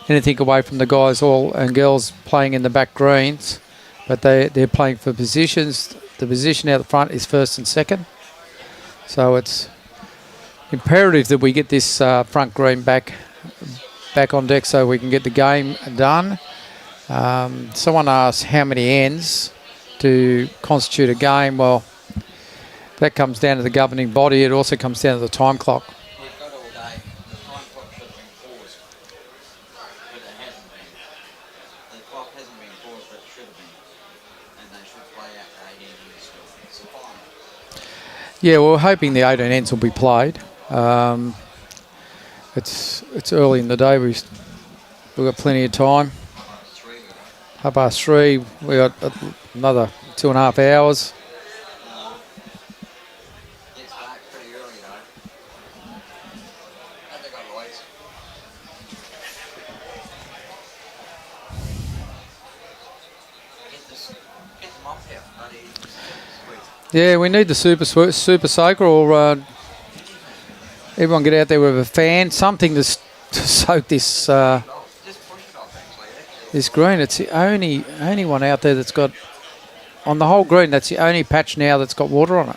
anything away from the guys and girls playing in the back greens, but they're playing for positions. The position out the front is first and second. So it's imperative that we get this front green back on deck so we can get the game done. Someone asked how many ends to constitute a game. Well, that comes down to the governing body. It also comes down to the time clock.
We've got all day. The time clock should have been paused, but it hasn't been. The clock hasn't been paused, but it should have been. And they should play out
Yeah, we're hoping the 18 ends will be played. It's early in the day. We've got plenty of time. 3:30. We got another 2.5 hours.
It's dark pretty early though. I think I'll wait. Get them off here, buddy. Sweet.
Yeah, we need the super soaker, or everyone get out there with a fan, something to soak this
Just push it off actually.
this green. It's the only one out there that's got, on the whole green, that's the only patch now that's got water on it.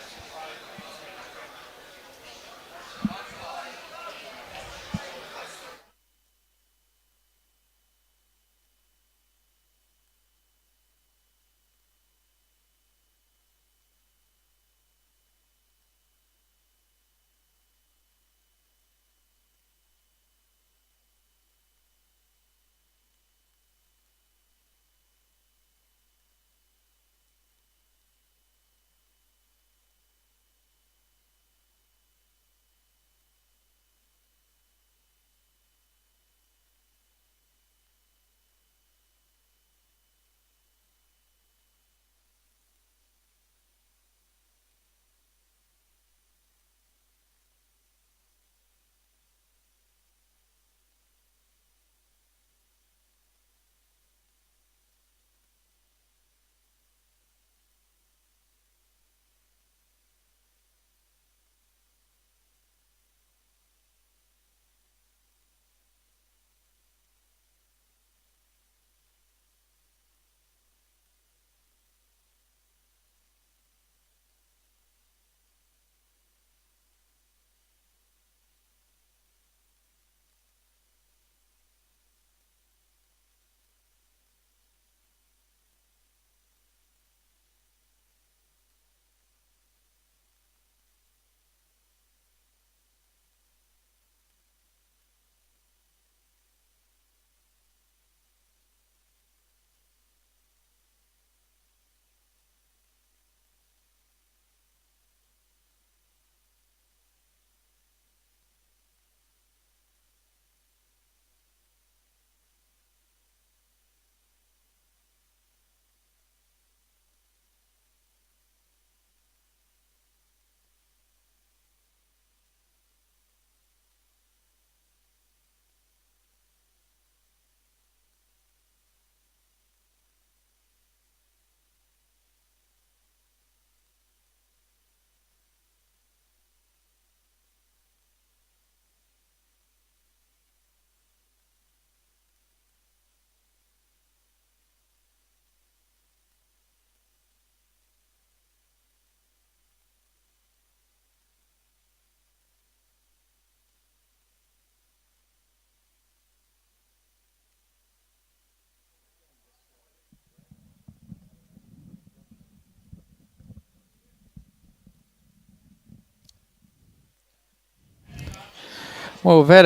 Well, we've had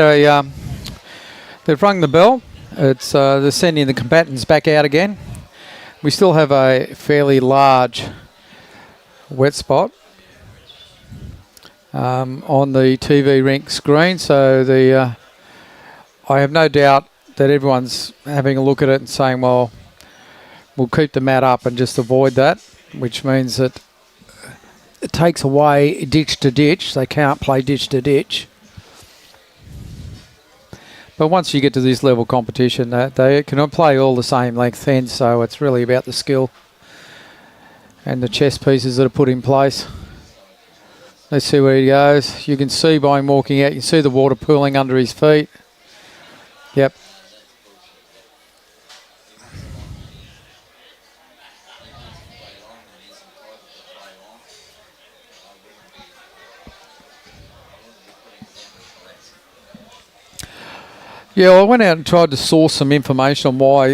they've rung the bell. It's they're sending the combatants back out again. We still have a fairly large wet spot on the TV rink screen, so I have no doubt that everyone's having a look at it and saying, well, we'll keep the mat up and just avoid that, which means that it takes away ditch to ditch. They can't play ditch to ditch. But once you get to this level competition, they can play all the same length ends, so it's really about the skill and the chess pieces that are put in place. Let's see where he goes. You can see by him walking out, you can see the water pooling under his feet. Yep. Yeah, well, I went out and tried to source some information on why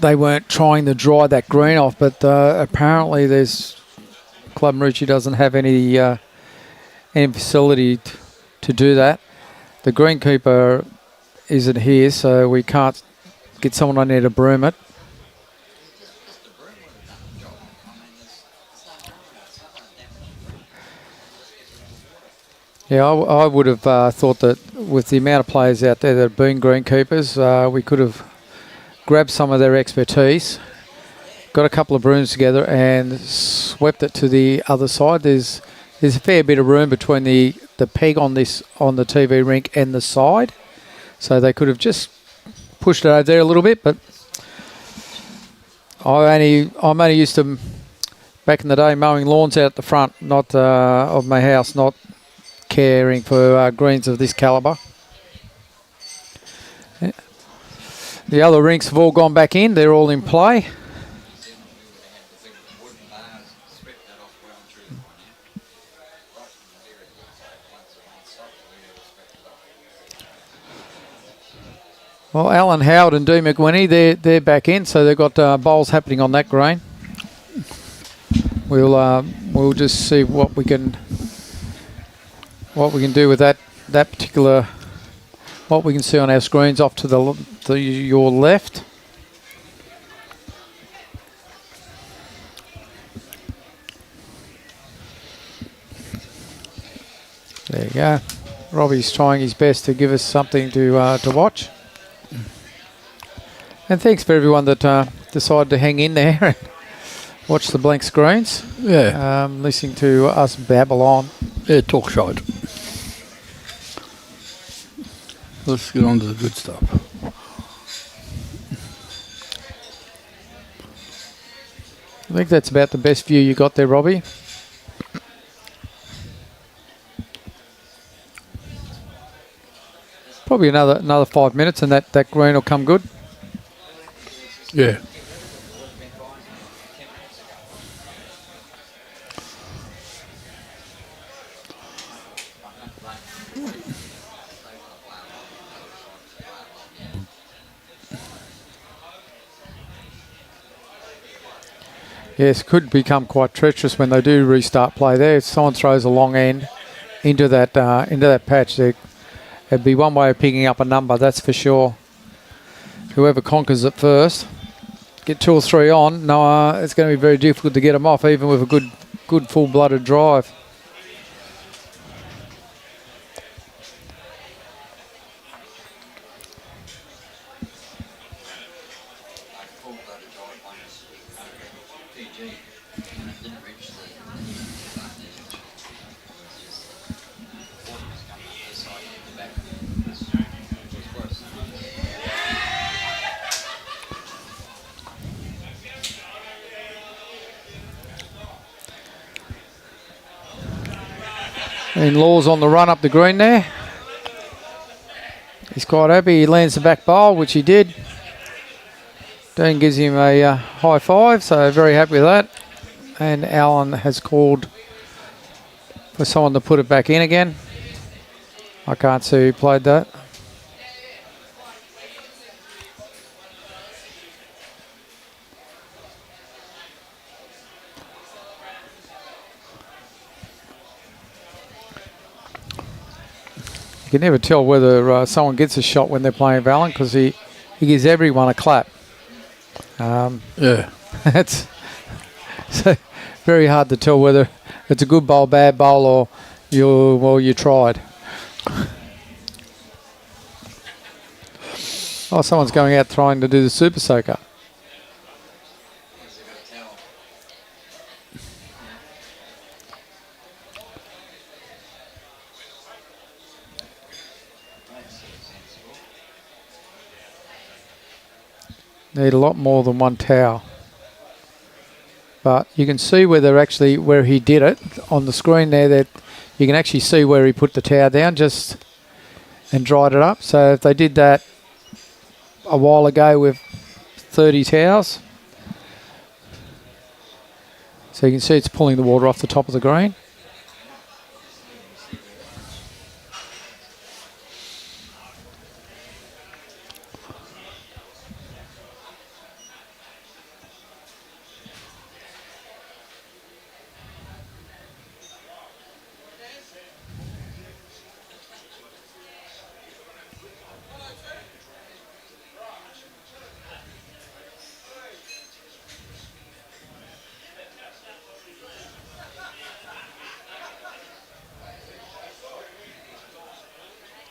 they weren't trying to dry that green off, but apparently Club Maroochy doesn't have any facility to do that. The greenkeeper isn't here, so we can't get someone on there to broom it. Yeah, I would have thought that with the amount of players out there that have been greenkeepers, we could have grabbed some of their expertise, got a couple of brooms together and swept it to the other side. There's a fair bit of room between the peg on the TV rink and the side, so they could have just pushed it over there a little bit. But I'm only used to back in the day mowing lawns out at the front, not of my house, not caring for greens of this calibre. Yeah. The other rinks have all gone back in; they're all in play. Well, Alan Howard and Dee McWhinney, they're back in, so they've got bowls happening on that green. We'll just see what we can do with that particular, what we can see on our screens off to your left. There you go. Robbie's trying his best to give us something to watch. And thanks for everyone that decided to hang in there and watch the blank screens.
Yeah.
Listening to us babble on.
Yeah, talk shite. Let's get on to the good stuff.
I think that's about the best view you got there, Robbie. Probably another 5 minutes and that green will come good.
Yeah.
Yes, could become quite treacherous when they do restart play there. If someone throws a long end into that patch, it'd be one way of picking up a number, that's for sure. Whoever conquers it first, get 2 or 3 on. No, it's going to be very difficult to get them off, even with a good full-blooded drive. And Law's on the run up the green there. He's quite happy. He lands the back bowl, which he did. Dean gives him a high five, so very happy with that. And Alan has called for someone to put it back in again. I can't see who played that. You can never tell whether someone gets a shot when they're playing Valen because he gives everyone a clap.
Yeah.
It's so very hard to tell whether it's a good bowl, bad bowl, or you tried. Oh, someone's going out trying to do the super soaker. Need a lot more than one towel. But you can see where he did it on the screen there, that you can actually see where he put the towel down and dried it up. So if they did that a while ago with 30 towels, so you can see it's pulling the water off the top of the green.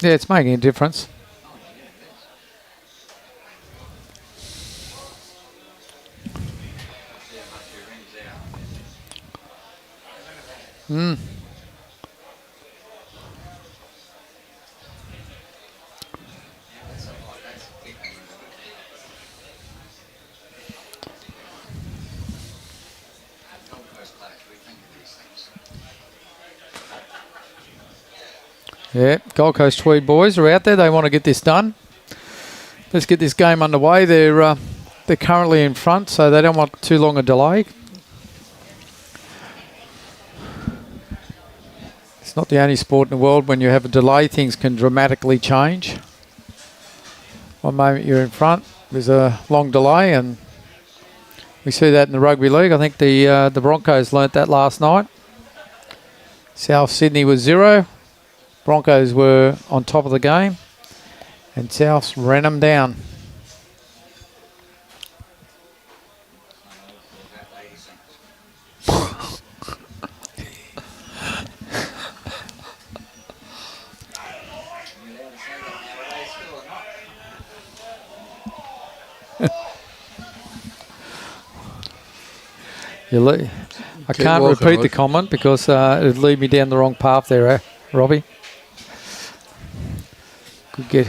Yeah, it's making a difference. Yeah, Gold Coast Tweed boys are out there. They want to get this done. Let's get this game underway. They're currently in front, so they don't want too long a delay. It's not the only sport in the world when you have a delay, things can dramatically change. One moment you're in front, there's a long delay, and we see that in the rugby league. I think the Broncos learnt that last night. South Sydney was 0. Broncos were on top of the game, and Souths ran them down. I can't repeat the comment because it would lead me down the wrong path there, Robbie. Could get.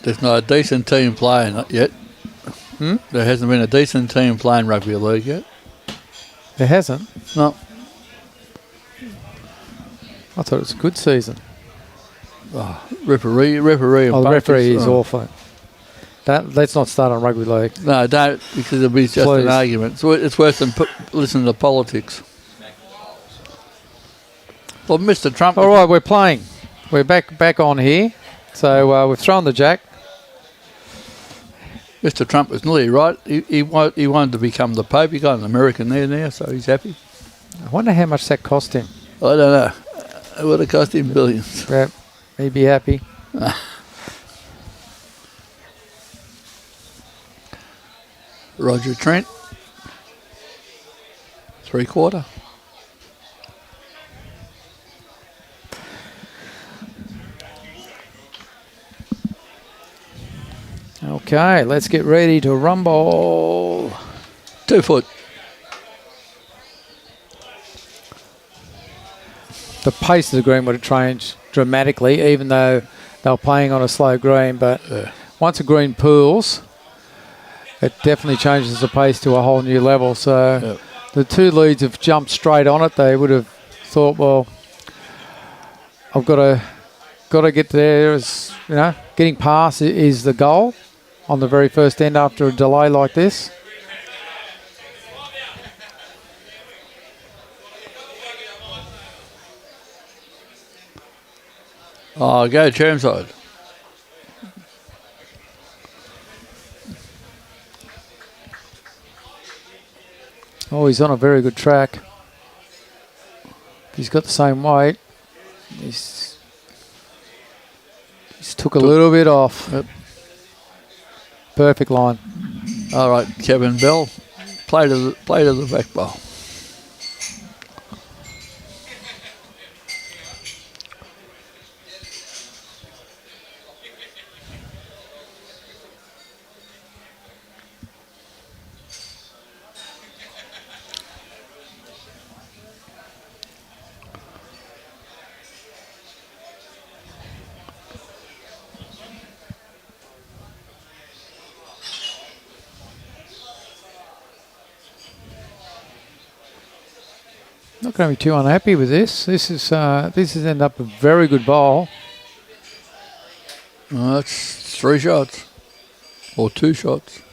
There's not a decent team playing yet. There hasn't been a decent team playing rugby league yet.
There hasn't?
No.
I thought it was a good season.
Oh, referee.
The referee is awful. Let's not start on rugby league.
No, don't, because it'll be just an argument. So it's worse than listening to politics. Well, Mr. Trump.
All right, we're playing. We're back on here. So we've thrown the jack.
Mr. Trump was nearly right. He wanted to become the Pope. He got an American there now, so he's happy.
I wonder how much that cost him.
I don't know. It would have cost him billions.
Yeah, he'd be happy.
Roger Trent. 3/4.
Okay, let's get ready to rumble.
2 foot.
The pace of the green would have changed dramatically, even though they were playing on a slow green. But once a green pools, it definitely changes the pace to a whole new level. So the two leads have jumped straight on it. They would have thought, well, I've got to get there. As you know, getting past is the goal on the very first end after a delay like this.
Oh, go Chermside.
Oh, he's on a very good track. He's got the same weight. He's took a little bit off.
Yep.
Perfect line.
All right, Kevin Bell. Play to the back bowl.
Not going to be too unhappy with this. This has ended up a very good bowl.
That's 3 shots. Or 2 shots.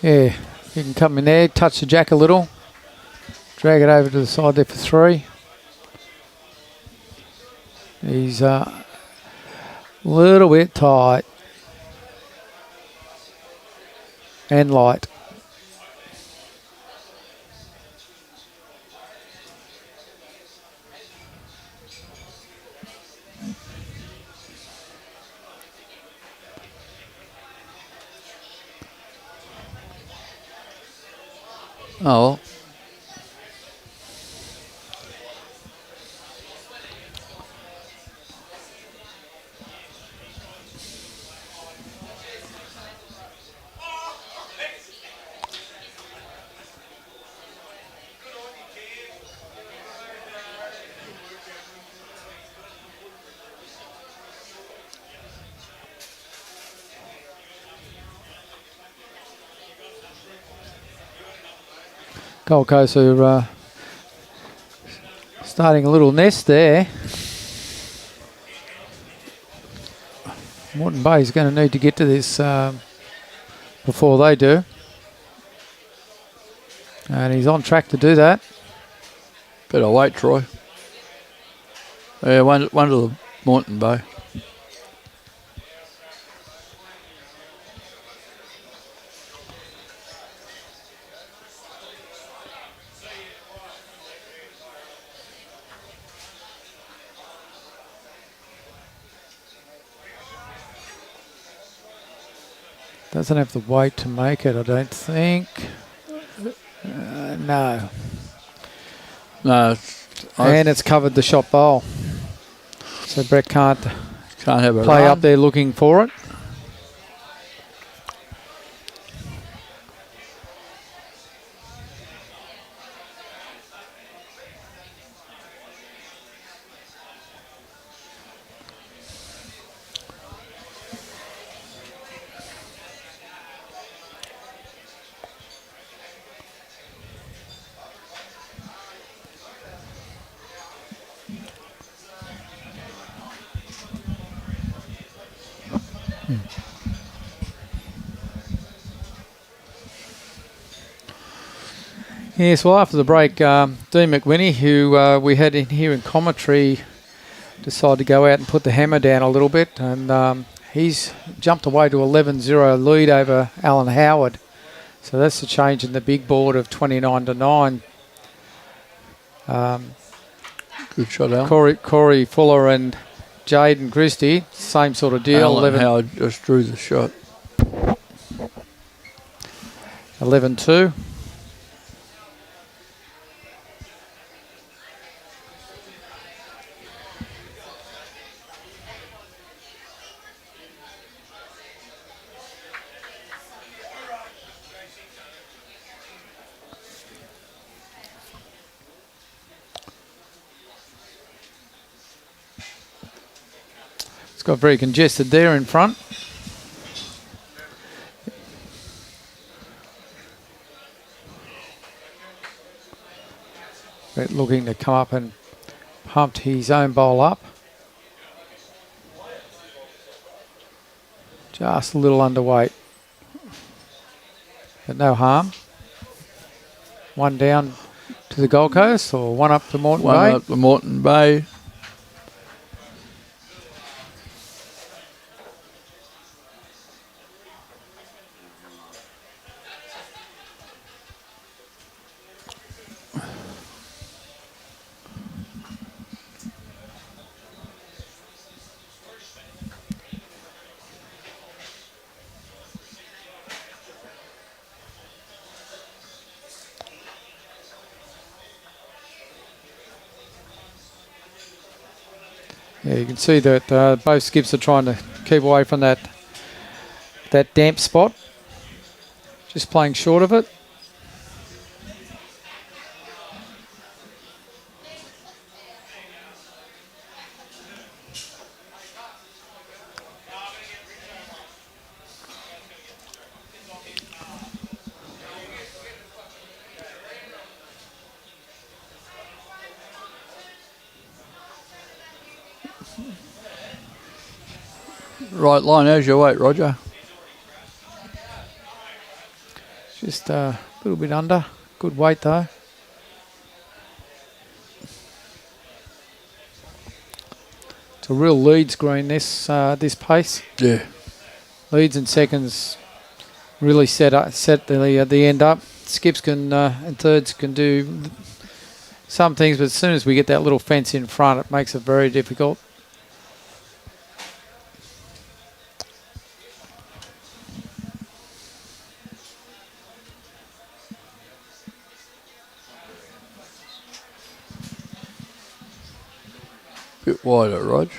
Yeah, you can come in there, touch the jack a little, drag it over to the side there for 3. He's a little bit tight and light.
well.
Gold Coast are starting a little nest there. Moreton Bay is going to need to get to this before they do. And he's on track to do that.
Better wait, Troy. Yeah, one to the Moreton Bay.
Doesn't have the weight to make it, I don't think. No.
No,
And it's covered the shot bowl. So Brett can't
have a
play
run.
up there looking for it. Yes, well, after the break, Dean McWhinney, who we had in here in commentary, decided to go out and put the hammer down a little bit, and he's jumped away to 11-0 lead over Alan Howard. So that's the change in the big board of 29-9.
Good shot, Alan.
Corey Fuller and Jaden Christie, same sort of deal.
Alan Howard just drew the shot.
11-2. It's got very congested there in front. Brett looking to come up and pumped his own bowl up. Just a little underweight. But no harm. One down to the Gold Coast or one up to Moreton Bay?
One up to Moreton Bay.
Yeah, you can see that both skips are trying to keep away from that damp spot. Just playing short of it.
Right line, how's your weight, Roger?
Just a little bit under. Good weight though. It's a real leads green this pace.
Yeah.
Leads and seconds really set the end up. Skips can and thirds can do some things, but as soon as we get that little fence in front, it makes it very difficult.
Bit wider, Rog.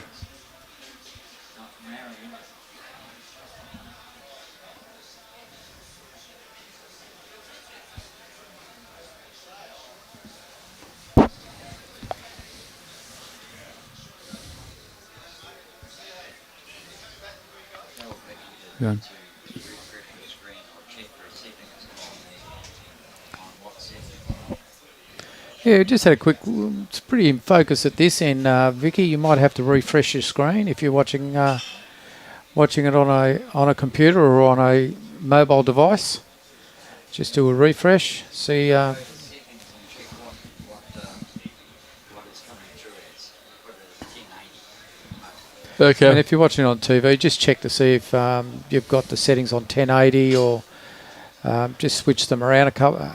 Yeah.
Yeah, just had a quick. It's pretty in focus at this end, Vicky. You might have to refresh your screen if you're watching watching it on a computer or on a mobile device. Just do a refresh. See.
Okay.
And if you're watching on TV, just check to see if you've got the settings on 1080 or just switch them around a couple.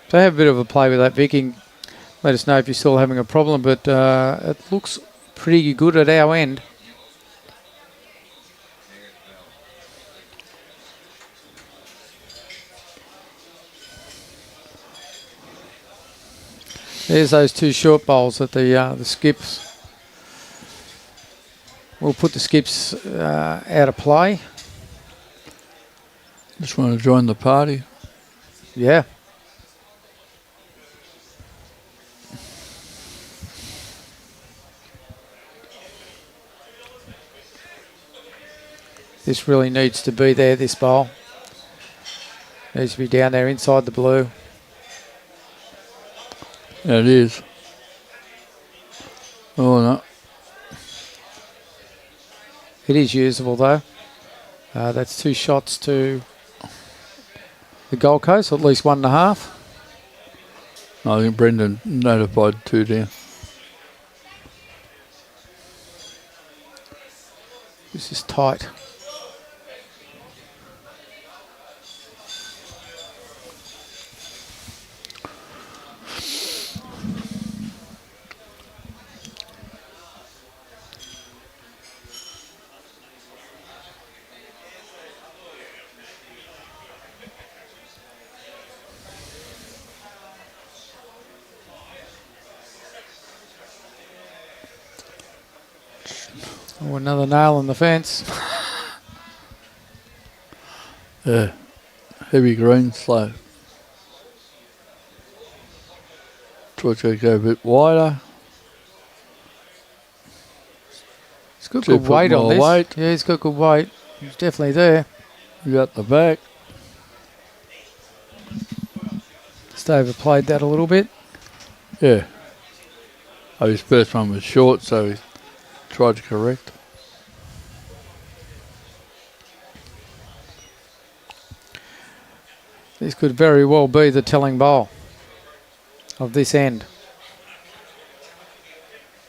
So have a bit of a play with that, Vicky. Let us know if you're still having a problem, but it looks pretty good at our end. There's those two short bowls at the skips. We'll put the skips out of play.
Just want to join the party.
Yeah. This really needs to be there, this bowl. Needs to be down there inside the blue.
Yeah, it is. Oh, no.
It is usable, though. That's 2 shots to the Gold Coast, or at least 1.5.
I think Brendan notified 2 down.
This is tight. Oh, another nail in the fence.
Yeah. Heavy green, slow. Try to go a bit wider.
He's got good weight on this.
Weight.
Yeah, he's got good weight. He's definitely there.
You got the back.
Just overplayed that a little bit.
Yeah. Oh, his first one was short, so he tried to correct.
This could very well be the telling bowl of this end.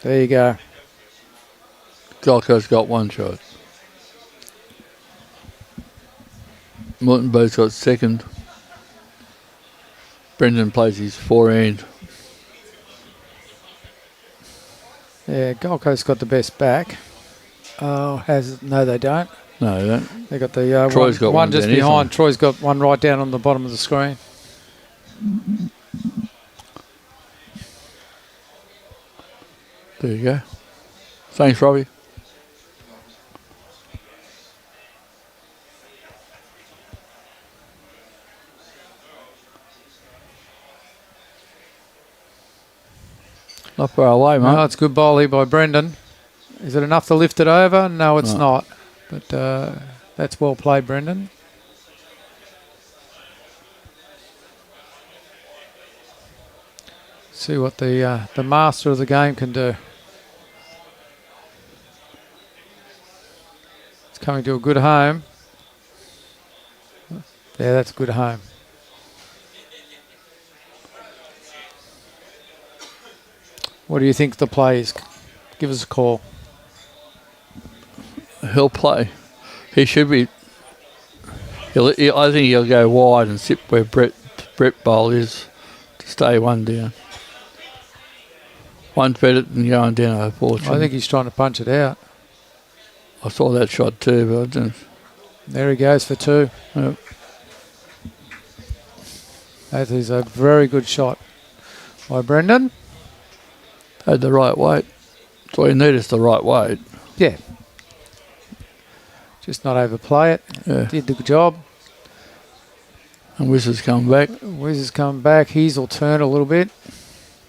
There you go.
Gold Coast got 1 shot. Morton both got second. Brendan plays his forehand.
Yeah, Gold Coast got the best back. Oh, no, they don't.
No, they don't.
They got the
Troy's got one
just
down
behind. Troy's got one right down on the bottom of the screen.
There you go. Thanks, Robbie. Not far away, mate.
No, it's a good bowl here by Brendan. Is it enough to lift it over? No, it's not. But that's well played, Brendan. See what the master of the game can do. It's coming to a good home. Yeah, that's a good home. What do you think the play is? Give us a call.
He'll play. He should be. I think he'll go wide and sit where Brett Bowl is to stay 1 down. One's better than going down, unfortunately.
I think he's trying to punch it out.
I saw that shot too, but I didn't.
There he goes for 2.
Yep.
That is a very good shot by Brendan.
Had the right weight. That's all you need is the right weight.
Yeah. Just not overplay it.
Yeah.
Did the good job.
And Wiz come back.
Wiz has come back. He's will turn a little bit.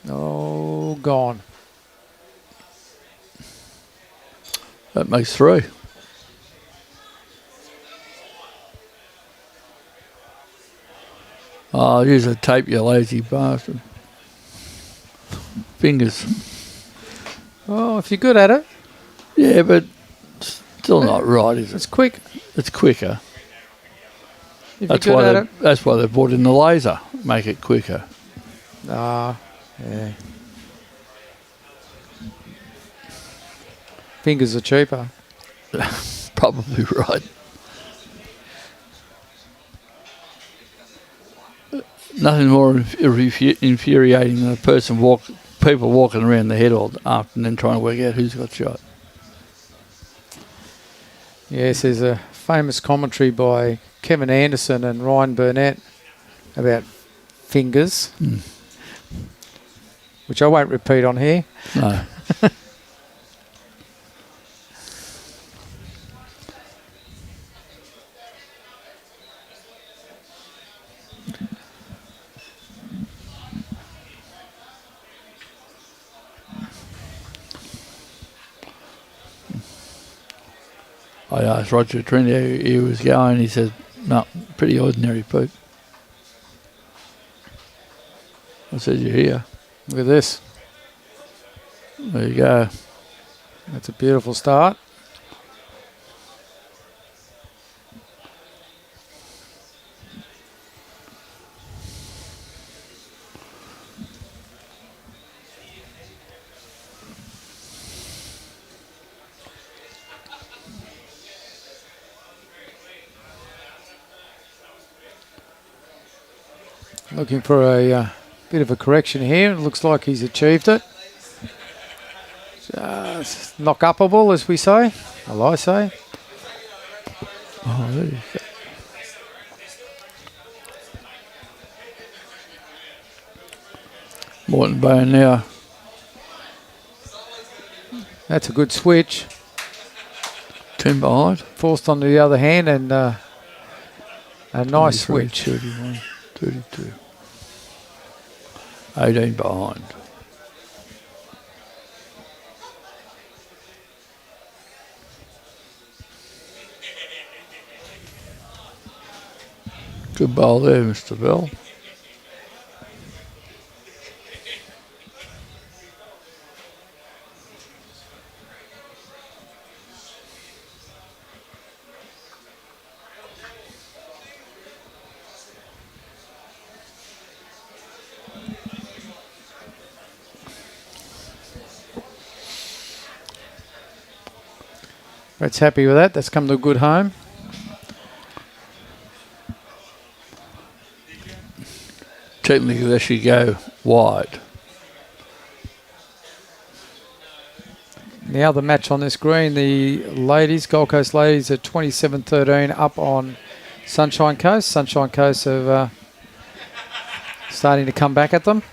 Oh, gone.
That makes 3. Oh, use a tape, you lazy bastard. Fingers.
Oh, if you're good at it.
Yeah, but still not right, is it?
It's quick.
It's quicker.
If you're good at it.
That's why they brought in the laser. Make it quicker.
Yeah. Fingers are cheaper.
Probably right. Nothing more infuriating than people walking around the head all afternoon and then trying to work out who's got shot.
Yes, there's a famous commentary by Kevin Anderson and Ryan Burnett about fingers, which I won't repeat on here.
No. I asked Roger Trent how he was going. He said, no, pretty ordinary, Pete. I said, you're here.
Look at this.
There you go.
That's a beautiful start. Looking for a bit of a correction here. It looks like he's achieved it. Just knock upable, as we say. Well, I say.
Oh, there you go. Morton Bain now.
That's a good switch.
10 behind.
Forced onto the other hand and a nice switch.
31, 32. 18 behind. Good bowl there, Mr. Bell.
Brett's happy with that. That's come to a good home.
Technically, they should go wide.
The other match on this green, the ladies, Gold Coast ladies at 27-13 up on Sunshine Coast. Sunshine Coast are starting to come back at them.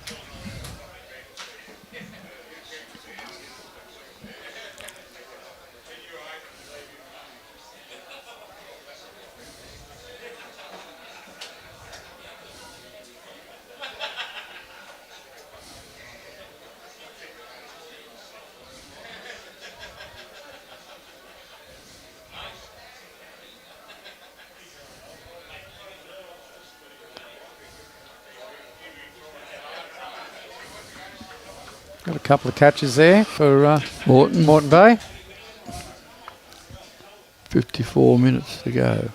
Got a couple of catches there for Moreton Bay.
54 minutes to go.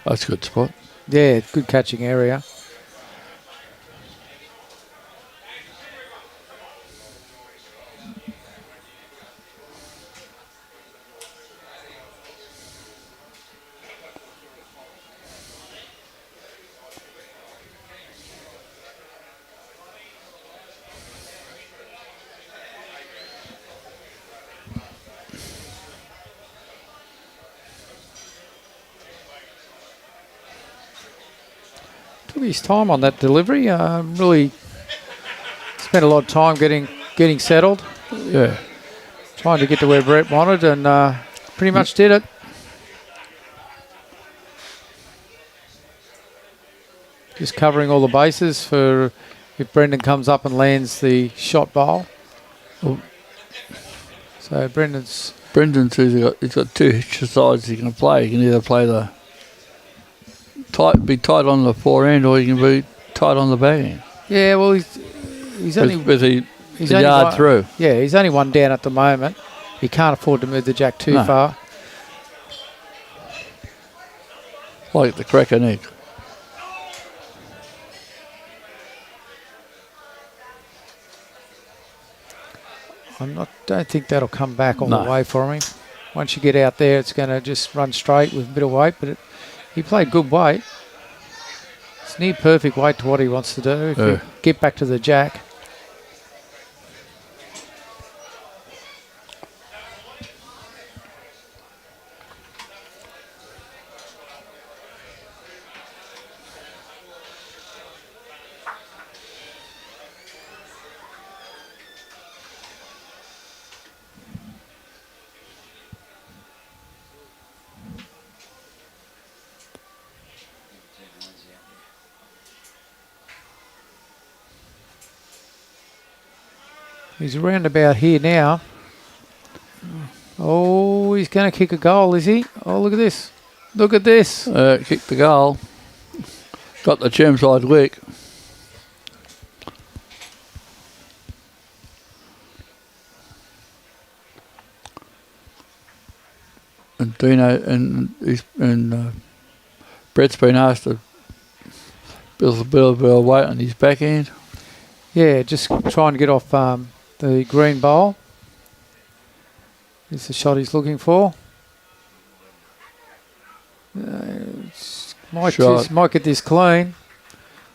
That's a good spot.
Yeah, good catching area. Took his time on that delivery. Really spent a lot of time getting settled.
Yeah.
Trying to get to where Brett wanted, and pretty much did it. Just covering all the bases for if Brendan comes up and lands the shot bowl. So Brendan's
he's got two sides he can play. He can either play be tight on the forehand, or he can be tight on the backhand.
Yeah, well, he's only
with the
he's
the
only
yard
one,
through.
Yeah, he's only one down at the moment. He can't afford to move the jack too far.
Like the crack an egg.
Don't think that'll come back all the way for him. Once you get out there, it's going to just run straight with a bit of weight. But he played good weight. It's near perfect weight to what he wants to do. If you get back to the jack. He's around about here now. Oh, he's going to kick a goal, is he? Oh, look at this. Look at this.
Kicked the goal. Got the Chermside wick. And Dino and Brett's been asked to build a bit of weight on his backhand.
Yeah, just trying to get off the green bowl. It's the shot he's looking for. Might get this clean.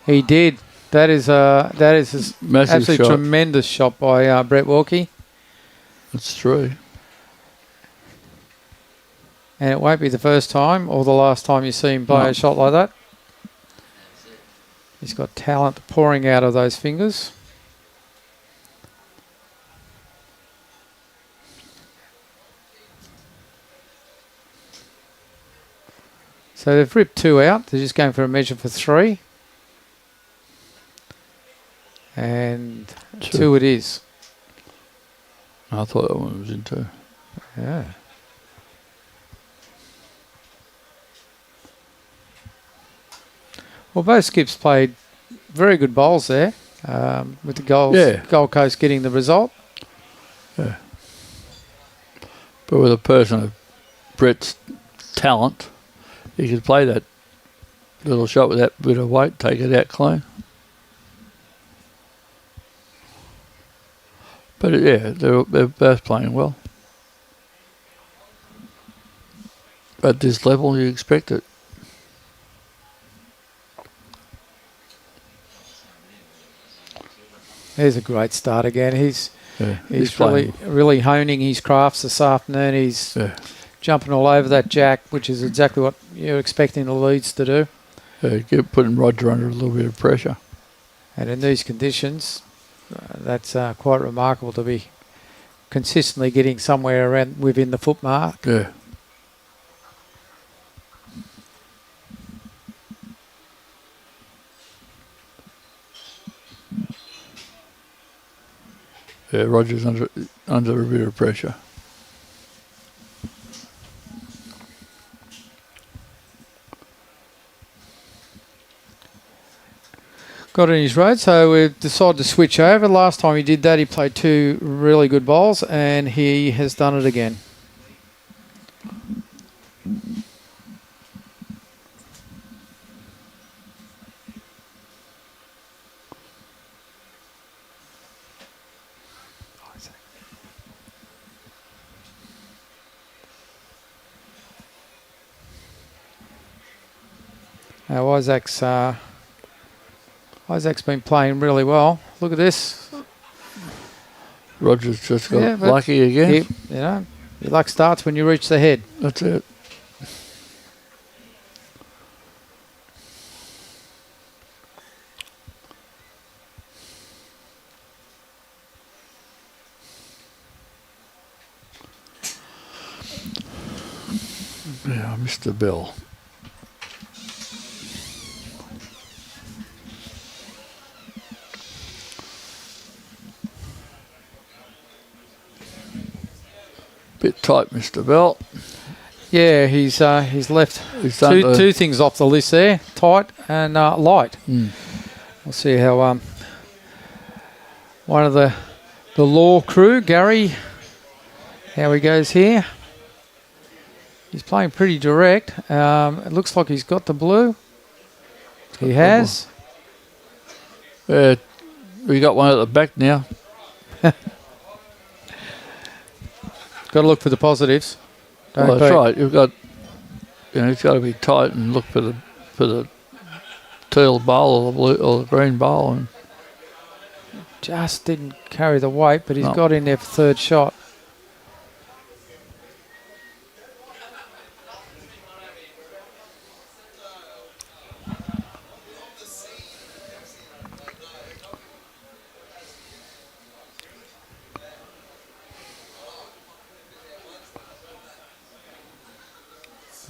He did. That is a
massive
absolutely
shot.
Tremendous shot by Brett Wilkie.
That's true.
And it won't be the first time or the last time you see him play a shot like that. He's got talent pouring out of those fingers. So they've ripped two out. They're just going for a measure for three. And two it is.
I thought that one was in two.
Yeah. Well, both skips played very good bowls there, with the Gold Coast getting the result.
Yeah. But with a person of Brett's talent, he could play that little shot with that bit of weight, take it out clean. But yeah, they're both playing well. At this level, you expect it.
There's a great start again. He's
playing.
really honing his crafts this afternoon. He's jumping all over that jack, which is exactly what you're expecting the leads to do.
Putting Roger under a little bit of pressure.
And in these conditions, that's quite remarkable to be consistently getting somewhere around within the foot mark.
Yeah. Yeah, Roger's under a bit of pressure.
Got in his road, so we've decided to switch over. Last time he did that, he played two really good bowls, and he has done it again. Now Isaac's been playing really well. Look at this.
Roger's just got lucky again.
Your luck starts when you reach the head.
That's it. Yeah, Mr. Bell. Bit tight, Mr. Bell.
Yeah, he's left
He's
two things off the list there, tight and light.
Mm.
We'll see how one of the law crew, Gary, how he goes here. He's playing pretty direct. It looks like he's got the blue. He has.
We got one at the back now.
Got to look for the positives.
Well, that's right. You've got, it's got to be tight and look for the teal bowl or the blue or the green bowl. And
just didn't carry the weight, but he's got in there for third shot.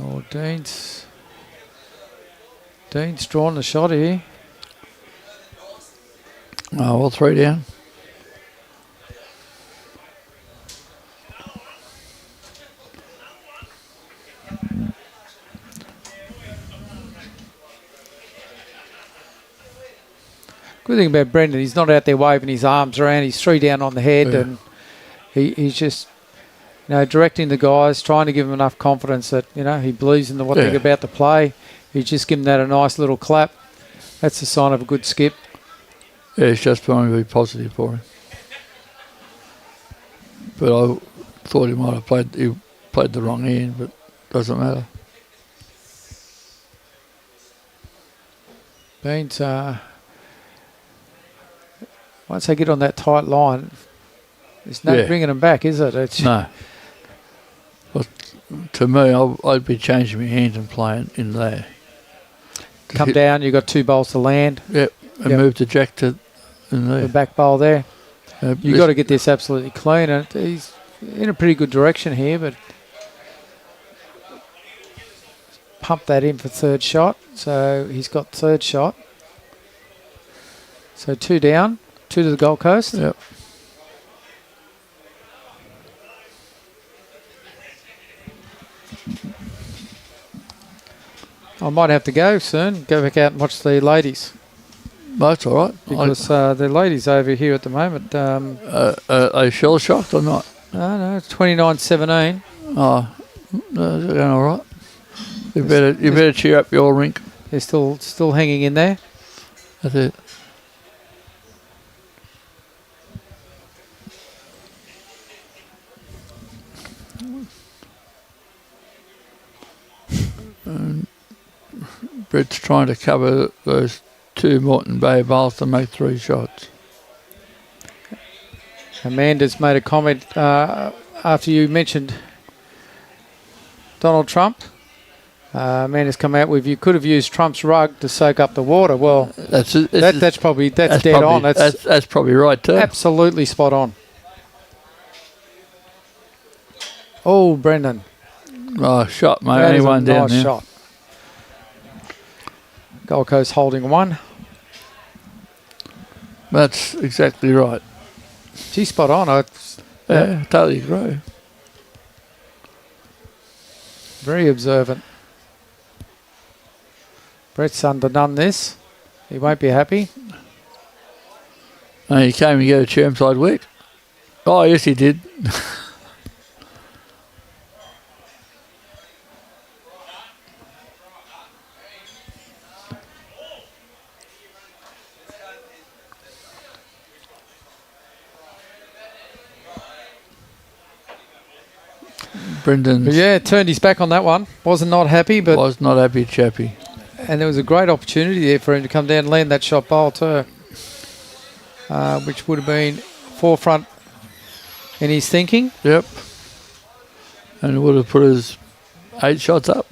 Oh, Dean's drawn the shot here.
Oh, well, 3 down.
Good thing about Brendan, he's not out there waving his arms around. He's 3 down on the head, and he's just, directing the guys, trying to give them enough confidence that he believes in what they're about to play. He's just given that a nice little clap. That's a sign of a good skip.
Yeah, it's just trying to be positive for him. But I thought he might have played the wrong end, but doesn't matter.
Beans, once they get on that tight line, there's no bringing them back, is it?
No. Well, to me, I'd be changing my hands and playing in there.
Come down, you've got 2 bowls to land.
Yep, and move the jack to in there.
The back bowl there. You've got to get this absolutely clean. And he's in a pretty good direction here, but pump that in for third shot. So he's got third shot. So 2 down, 2 to the Gold Coast.
Yep.
I might have to go soon. Go back out and watch the ladies.
That's all right.
Because the ladies over here at the moment.
Are they shell shocked or not?
No, it's 29-17.
Oh, no, they're going all right. You better cheer up your rink.
They're still hanging in there.
That's it. Brett's trying to cover those 2 Moreton Bay bowls to make 3 shots.
Amanda's made a comment after you mentioned Donald Trump. Amanda's come out with, you could have used Trump's rug to soak up the water. Well, that's dead on.
That's probably right too.
Absolutely spot on. Oh, Brendan.
Oh, shot, mate.
That
Anyone
is a
down
nice
there.
shot. Gold Coast holding 1.
That's exactly right.
She's spot on.
Yeah, totally agree.
Very observant. Brett's underdone this. He won't be happy.
And he came and get a Chermside week. Oh, yes, he did. Brendan
turned his back on that one. Wasn't not happy, but
was not happy chappy.
And there was a great opportunity there for him to come down and land that shot bowl too, which would have been forefront in his thinking.
Yep. And it would have put his 8 shots up,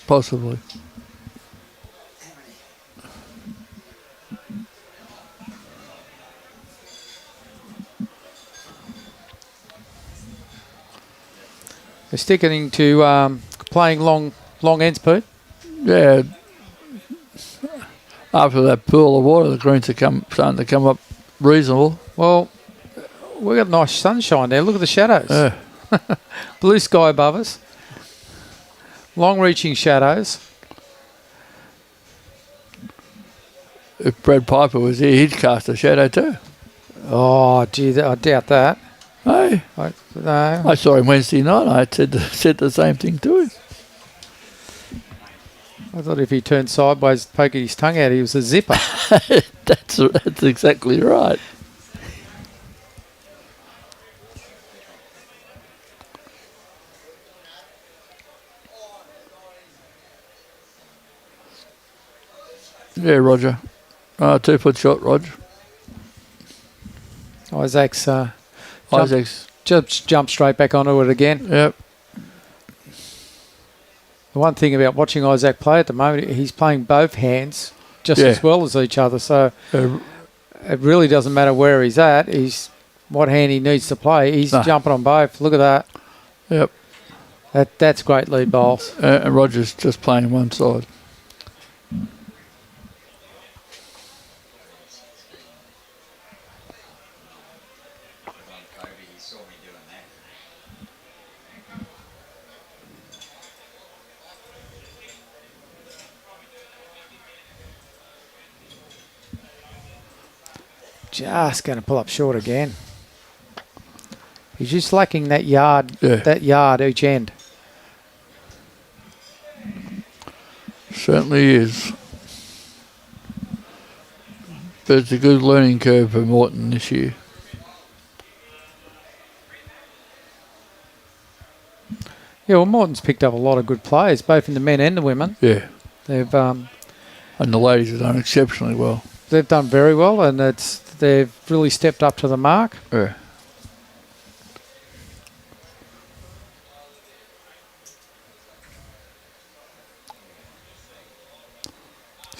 possibly.
They're sticking to playing long ends, Pete.
Yeah. After that pool of water, the greens are starting to come up reasonable.
Well, we've got nice sunshine there. Look at the shadows.
Yeah.
Blue sky above us. Long-reaching shadows.
If Brad Piper was here, he'd cast a shadow too.
Oh, gee, I doubt that.
Hey,
No.
I saw him Wednesday night. I said the same thing to him.
I thought if he turned sideways, poking his tongue out, he was a zipper.
That's exactly right. Yeah, Roger. 2-foot shot, Roger.
Isaac's jumped straight back onto it again.
Yep.
The one thing about watching Isaac play at the moment, he's playing both hands just as well as each other. So it really doesn't matter where he's at. He's what hand he needs to play. He's jumping on both. Look at that.
Yep.
That's great lead bowls.
And Roger's just playing one side.
Just going to pull up short again. He's just lacking that yard each end.
Certainly is. But it's a good learning curve for Morton this year.
Yeah, well, Morton's picked up a lot of good players, both in the men and the women.
Yeah.
They've
and the ladies have done exceptionally well.
They've done very well, and they've really stepped up to the mark.
Yeah.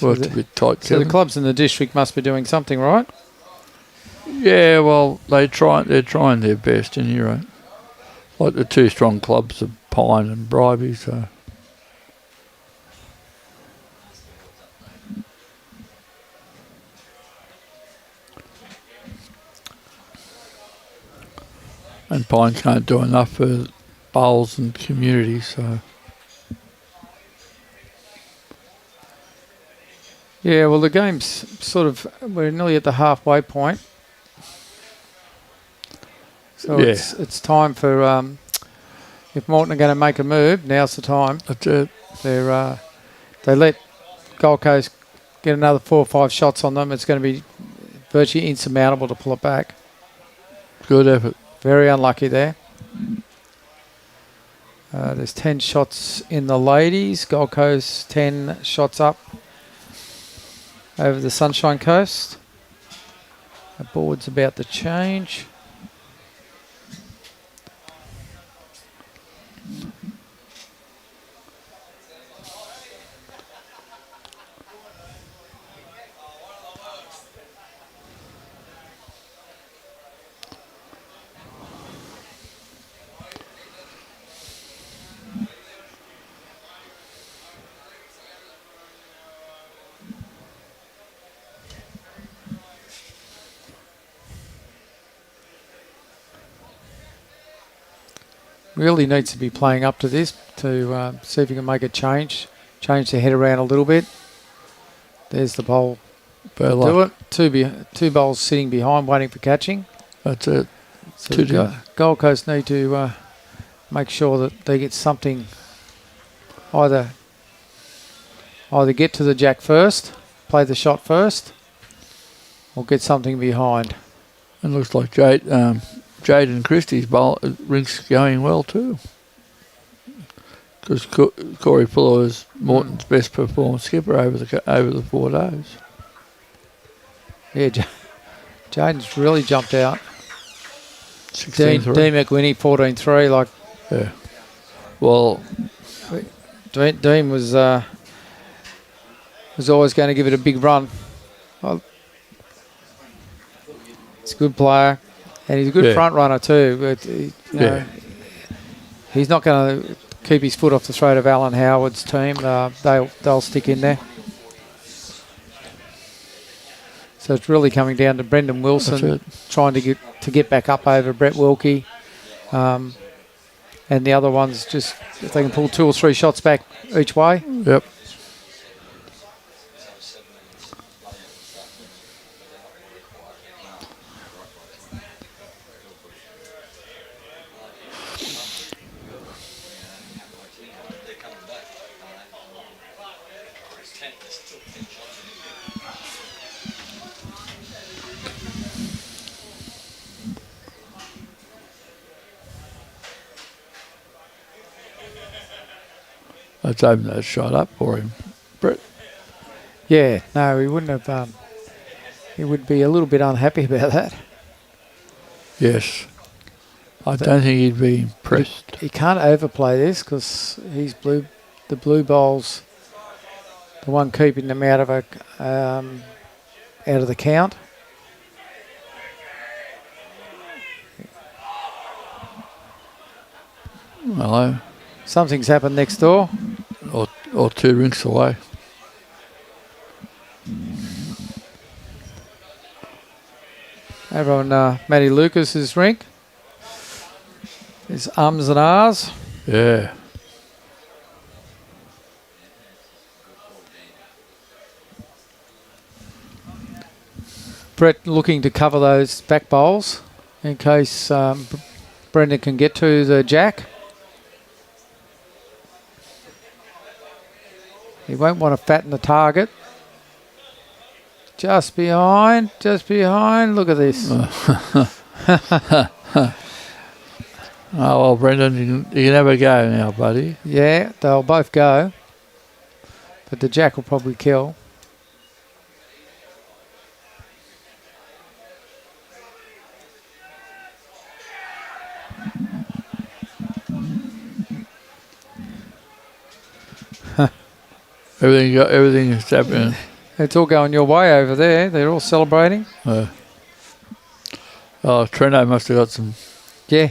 Worked a bit tight,
so
Kevin.
the clubs in the district must be doing something right.
Yeah, well, they're trying their best, and you're right. Like the two strong clubs of Pine and Bribey, so. And Pine can't do enough for bowls and community, so.
Yeah, well, the game's we're nearly at the halfway point. So it's time for, if Morton are going to make a move, now's the time.
That's it.
They let Gold Coast get another 4 or 5 shots on them. It's going to be virtually insurmountable to pull it back.
Good effort.
Very unlucky there. There's 10 shots in the ladies. Gold Coast 10 shots up over the Sunshine Coast. The board's about to change. Really needs to be playing up to this to see if he can make a change the head around a little bit. There's the bowl. Do it. Two bowls sitting behind waiting for catching.
That's it.
So Gold Coast need to make sure that they get something, either get to the jack first, play the shot first, or get something behind.
It looks like Jaden Christie's rink's going well too. Because Corey Fuller is Morton's best performing skipper over the 4 days.
Yeah, Jaden's really jumped out.
16-3.
Dean McWhinney 14-3.
Yeah. Well,
Dean was always going to give it a big run. Well, he's a good player. And he's a good front runner too. But He's not going to keep his foot off the throat of Alan Howard's team. They'll stick in there. So it's really coming down to Brendan Wilson trying to get back up over Brett Wilkie. And the other ones just, if they can pull 2 or 3 shots back each way.
Yep. Let's open that shot up for him, Brett.
Yeah, no, he wouldn't have. He would be a little bit unhappy about that.
Yes. I don't think he'd be impressed.
He can't overplay this because he's the blue bowls, the one keeping them out of the count.
Hello.
Something's happened next door.
Or 2 rinks away.
Over on Matty Lucas's rink. There's ums and ahs.
Yeah.
Brett looking to cover those back bowls in case Brendan can get to the jack. He won't want to fatten the target. Just behind. Look at this.
Oh, well, Brendan, you can have a go now, buddy.
Yeah, they'll both go. But the jack will probably kill.
Everything is happening.
It's all going your way over there. They're all celebrating.
Oh, Trento must have got some.
Yeah.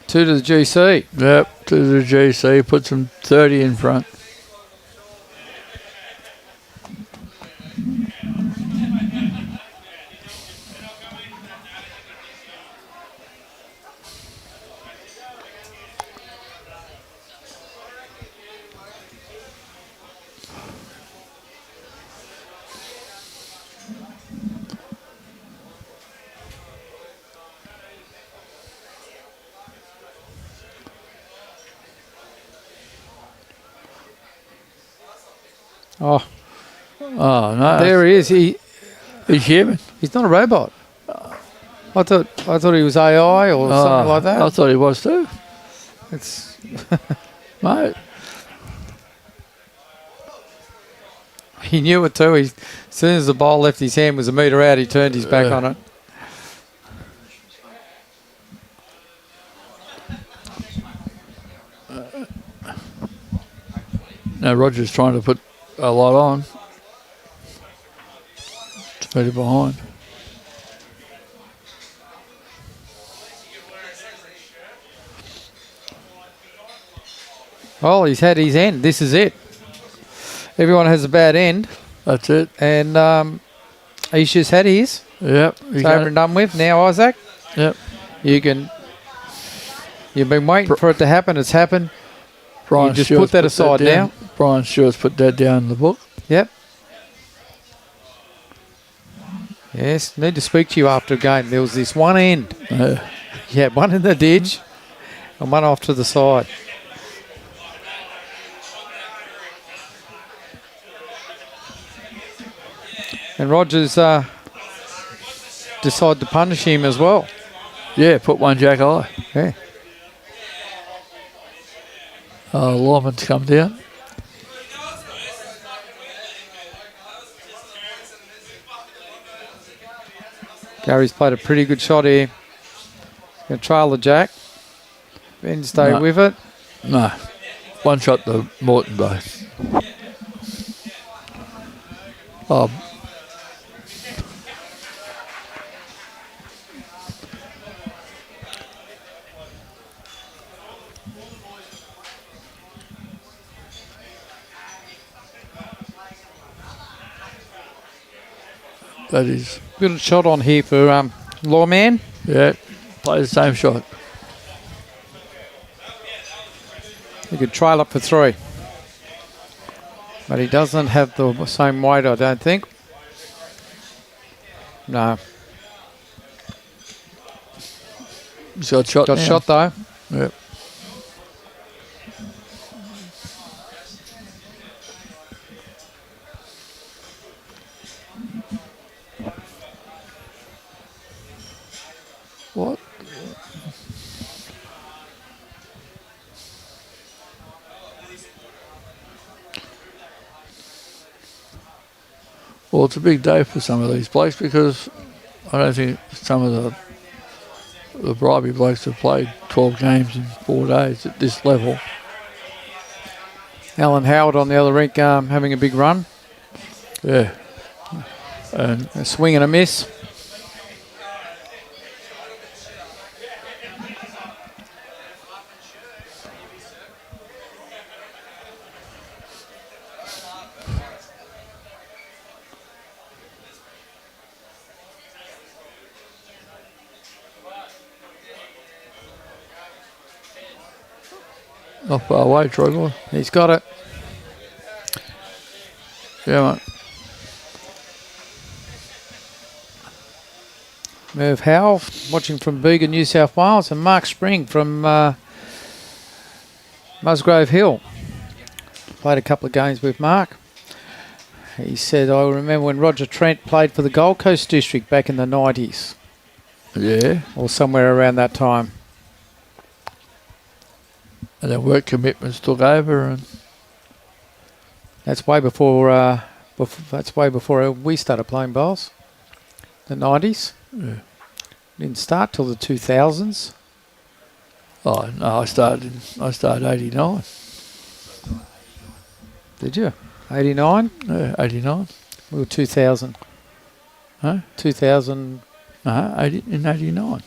Two to the GC.
Yep, to the GC. Put some 30 in front.
Oh,
no!
there he is.
He's human.
He's not a robot. I thought he was AI or something like that.
I thought he was too.
It's
Mate.
He knew it too. As soon as the ball left his hand, was a metre out, he turned his back on it.
Now Roger's trying to put a lot on. 20 behind.
Well, he's had his end. This is it. Everyone has a bad end.
That's it.
And he's just had his.
Yep.
It's over and done with. Now, Isaac.
Yep.
You've been waiting for it to happen. It's happened.
Brian
you just
Stewart's
put that aside now.
Brian Stewart's put that down in the book.
Yep. Yes, need to speak to you after a game. There was this one end. Yeah, one in the ditch and one off to the side. And Rogers decided to punish him as well.
Yeah, put one jack high.
Yeah.
Lawman's come down.
Gary's played a pretty good shot here. Going to trail the jack. Ben stay with it.
No. One shot to Morton both. That is.
Good shot on here for Lawman.
Yeah, play the same shot.
He could trail up for 3. But he doesn't have the same weight, I don't think. No.
He's got shot
Got
now.
shot, though.
Yep. What? Well, it's a big day for some of these blokes because I don't think some of the Bribey blokes have played 12 games in 4 days at this level.
Alan Howard on the other rink having a big run.
Yeah. And
A swing and a miss.
not far away, Troy boy.
He's got it.
Yeah, mate.
Merv Howell watching from Bega, New South Wales, and Mark Spring from Musgrave Hill. Played a couple of games with Mark. He said, I remember when Roger Trent played for the Gold Coast District back in the 90s.
Yeah.
Or somewhere around that time.
And then work commitments took over, and
That's way before, that's way before we started playing bowls. The 90s.
yeah.
Didn't start till the 2000s.
Oh no, I started '89.
Did you? 89?
Yeah, '89.
We were 2000.
Huh?
2000.
No, in '89.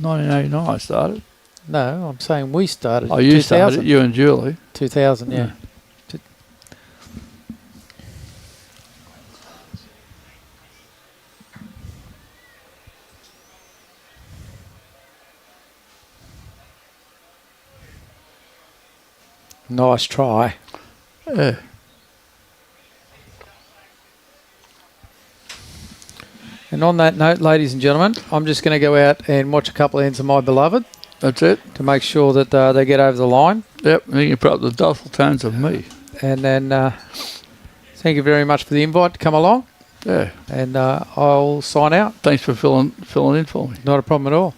1989 I started.
No, I'm saying we started.
Oh, you
2000.
started, you and Julie.
2000, yeah. Nice try.
Yeah.
And on that note, ladies and gentlemen, I'm just going to go out and watch a couple of ends of My Beloved
That's it.
to make sure that they get over the line.
Yep, and you can put up the duffel tones of me.
And then thank you very much for the invite to come along.
Yeah.
And I'll sign out.
Thanks for filling in for me.
Not a problem at all.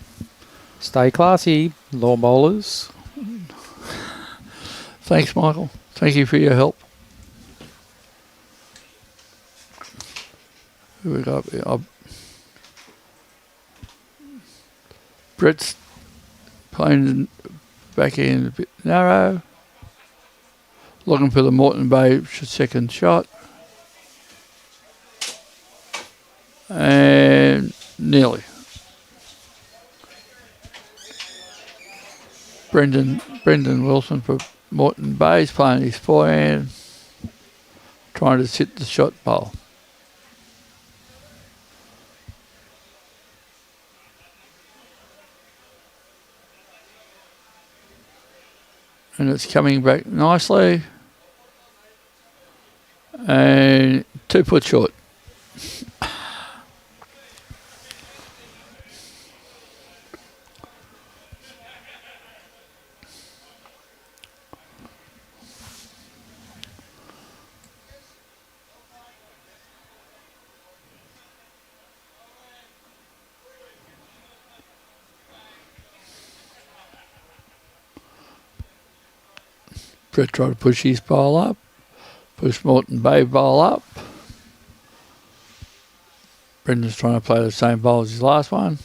Stay classy, law bowlers.
Thanks, Michael. Thank you for your help. Who we got here? Brett's playing back in a bit narrow. Looking for the Moreton Bay second shot. And nearly. Brendan Wilson for Moreton Bay is playing his forehand, trying to sit the shot bowl. And it's coming back nicely. And 2 foot short. Brett tried to push his bowl up, push Moreton Bay bowl up. Brendan's trying to play the same bowl as his last one.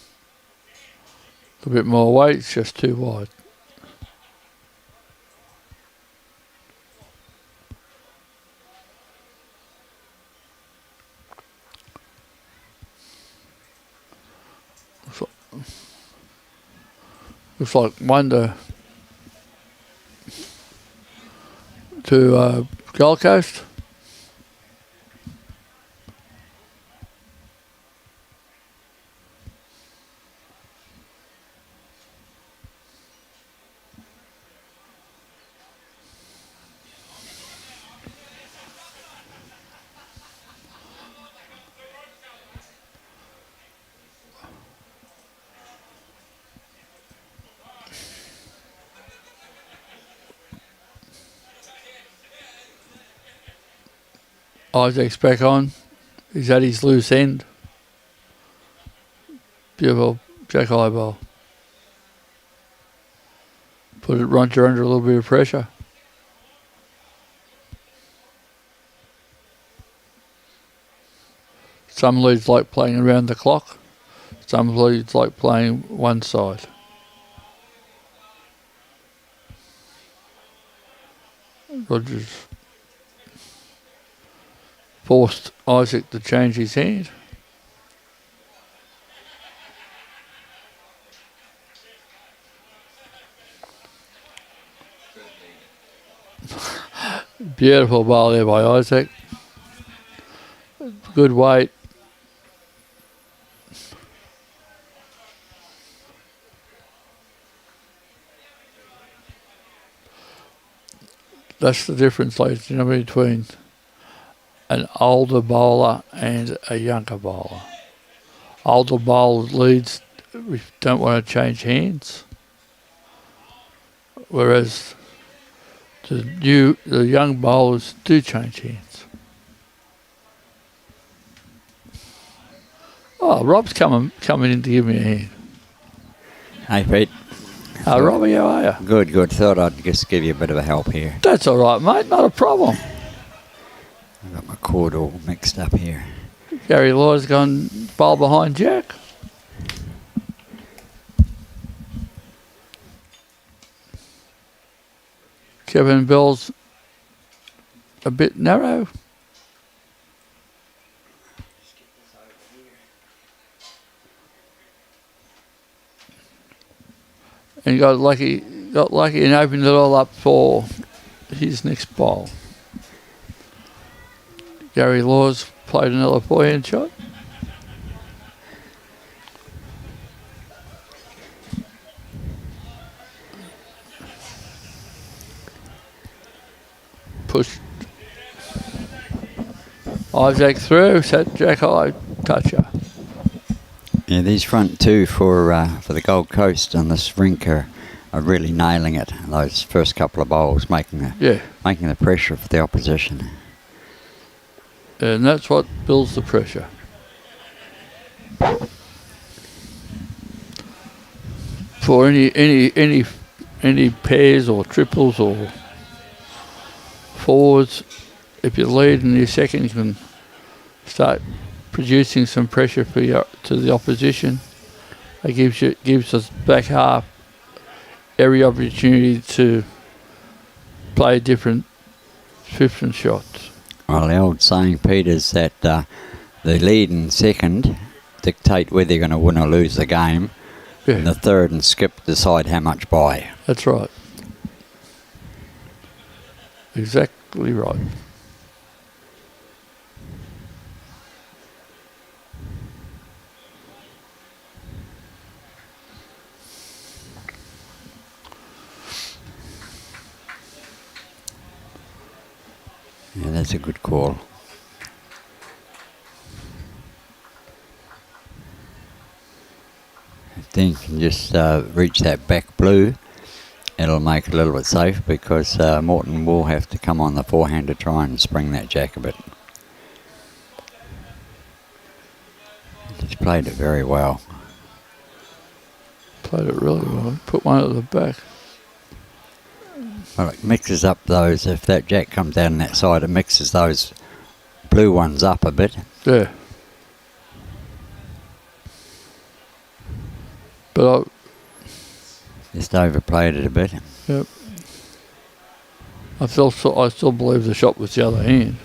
A bit more weight, it's just too wide. Looks like wonder to Gold Coast. Isaac's back on. He's at his loose end. Beautiful Jack High ball. Put it Roger under a little bit of pressure. Some leads like playing around the clock. Some leads like playing one side. Rogers forced Isaac to change his hand. Beautiful ball there by Isaac. Good weight. That's the difference, ladies and gentlemen, between an older bowler and a younger bowler. Older bowlers leads, we don't want to change hands, whereas the young bowlers do change hands. Oh, Rob's coming in to give me a hand.
Hey, Pete.
Robbie, how are you?
Good, good. Thought I'd just give you a bit of a help here.
That's all right, mate. Not a problem.
I've got my cord all mixed up here.
Gary Law's gone bowl behind Jack. Kevin Bell's a bit narrow. And got lucky and opened it all up for his next bowl. Gary Laws played another forehand shot. Pushed Isaac through, set Jack High, toucher.
Yeah, these front two for the Gold Coast on this rink are really nailing it. Those first couple of bowls, making the pressure for the opposition.
And that's what builds the pressure. For any pairs or triples or fours, if you lead in your second, you can start producing some pressure to the opposition. It gives us back half every opportunity to play different shots.
Well, the old saying, Pete, is that the lead and second dictate whether you're going to win or lose the game, and the third and skip decide how much by.
That's right. Exactly right.
Yeah, that's a good call. Then you can just reach that back blue. It'll make it a little bit safe because Morton will have to come on the forehand to try and spring that jack a bit. He's played it very well.
Played it really well. Put one at the back.
Well, it mixes up those, if that jack comes down on that side, it mixes those blue ones up a bit.
Yeah. But
just overplayed it a bit.
Yep. I still believe the shot was the other hand.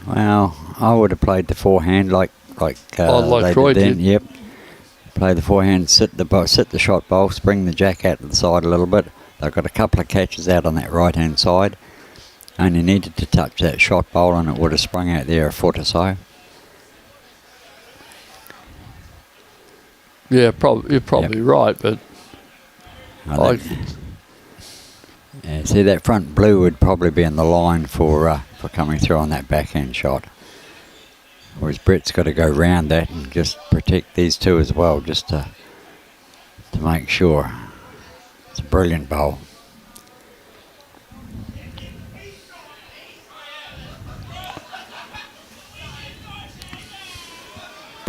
Well, I would have played the forehand like
Troy did.
Yep. Play the forehand, sit the shot bowl, spring the jack out to the side a little bit. They've got a couple of catches out on that right hand side. Only needed to touch that shot bowl and it would have sprung out there a foot or so.
Yeah, you're probably right, but
see, that front blue would probably be in the line for coming through on that backhand shot. Whereas Brett's got to go round that and just protect these two as well, just to make sure. It's a brilliant bowl.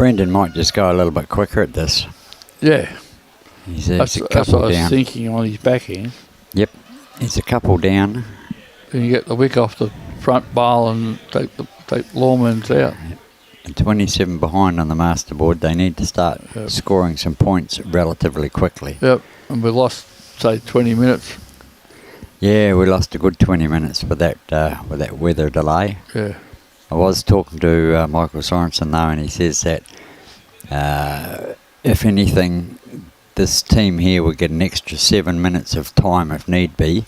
Brendan might just go a little bit quicker at this.
Yeah.
He's
That's
a
what
couple
I was
down.
thinking on his backhand.
Yep, he's a couple down.
Then you get the wick off the front bar and take Lawman's out.
And 27 behind on the masterboard. They need to start scoring some points relatively quickly.
Yep, and we lost, say, 20 minutes.
Yeah, we lost a good 20 minutes with that weather delay.
Yeah.
I was talking to Michael Sorensen though, and he says that if anything, this team here would get an extra 7 minutes of time if need be,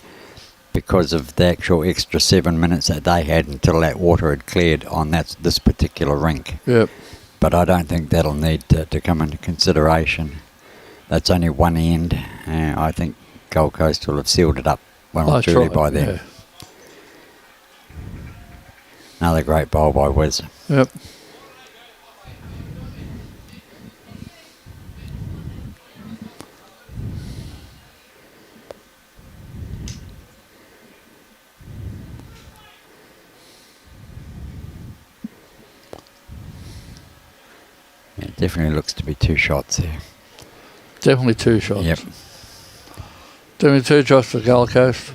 because of the actual extra 7 minutes that they had until that water had cleared on this particular rink.
Yep.
But I don't think that'll need to come into consideration. That's only one end. I think Gold Coast will have sealed it up well and truly by then.
Yeah.
Another great bowl by Wiz.
Yep.
It definitely looks to be 2 shots there.
Definitely 2 shots.
Yep.
Definitely 2 shots for Gold Coast.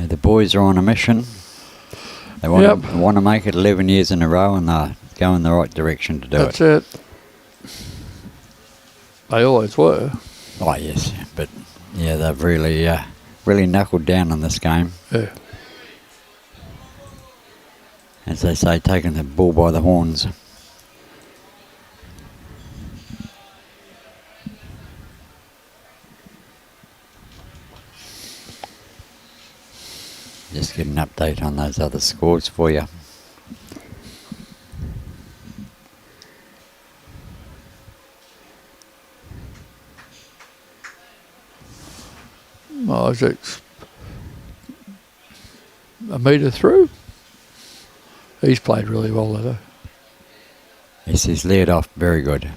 The boys are on a mission. They want to make it 11 years in a row, and they're going the right direction to do
That's
it.
it. They always were.
Oh yes, but yeah, they've really knuckled down on this game.
Yeah.
As they say, taking the bull by the horns. Just get an update on those other scores for you.
Isaac's a metre through. He's played really well though.
Yes, he's led off very good.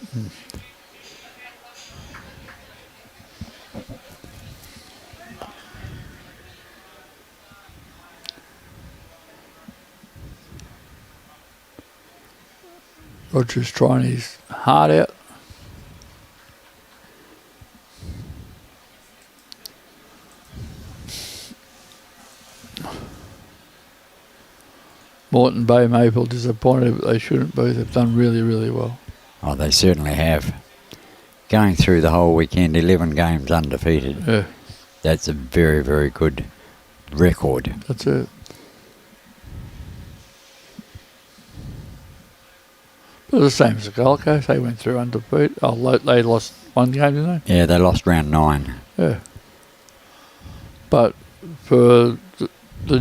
Roger's trying his heart out. Moreton Bay Maple disappointed, but they shouldn't be. They've done really, really well.
Oh, they certainly have. Going through the whole weekend, 11 games undefeated.
Yeah.
That's a very, very good record.
That's it. But the same as the Gold Coast, they went through undefeated. Oh, they lost one game, didn't they?
Yeah, they lost round 9.
Yeah. But for the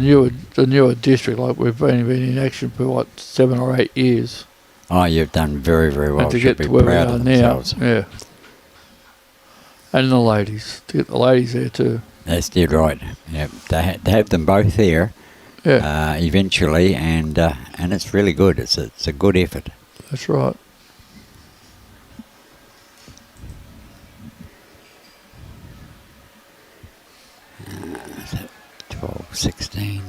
newer district, like we've been in action for what, 7 or 8 years.
Oh, you've done very, very well.
And to
Should
get
be
to where we
proud
are
of
now,
themselves.
yeah. And the ladies, to get the ladies there too.
That's dead right. Yep, to have them both there,
Yeah.
eventually, and it's really good. It's a good effort.
That's right.
So 12, 16,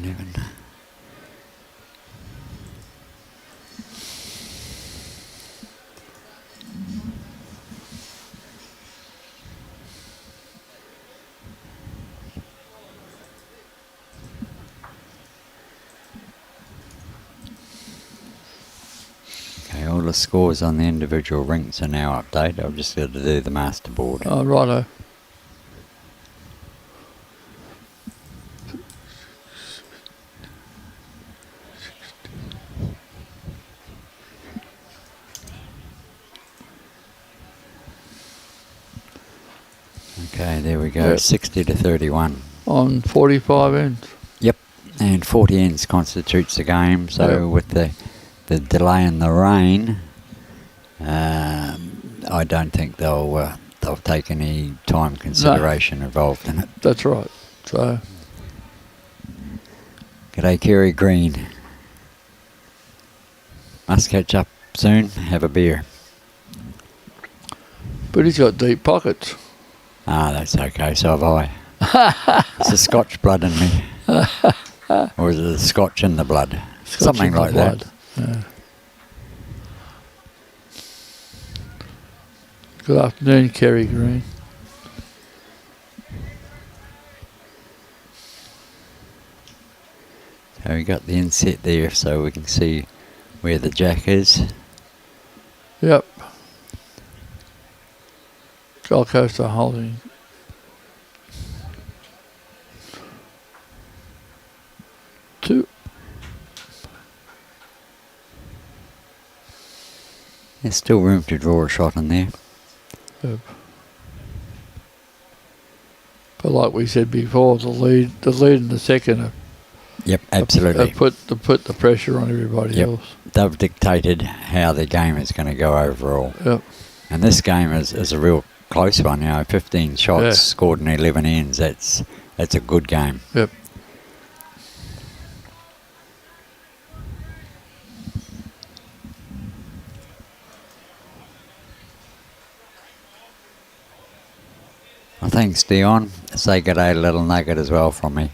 11. Okay, all the scores on the individual rinks are now updated. I've just got to do the master board.
Oh, righto.
Okay, there we go.
Yep.
60 to 31.
On 45 ends.
Yep, and 40 ends constitutes the game. So
Yep.
with the delay in the rain, I don't think they'll take any time consideration involved in it.
That's right. So,
G'day, Kerry Green. Must catch up soon. Have a beer.
but he's got deep pockets.
Ah, that's okay. So have I. It's the Scotch blood in me. Or is it the Scotch in the blood?
Scotch
Something
in the
like
blood.
that.
Yeah. Good afternoon, Kerry Green.
So we got the inset there so we can see where the jack is.
Yep. Gold Coast are holding. Two.
There's still room to draw a shot in there.
Yep. But like we said before, the lead and the second
Yep, absolutely.
have put the pressure on everybody else.
They've dictated how the game is going to go overall.
Yep.
And this game is a real close one. 15 shots scored in 11 ends. That's a good game.
Yep.
Well, thanks, Dion. Say good day, little nugget as well from me.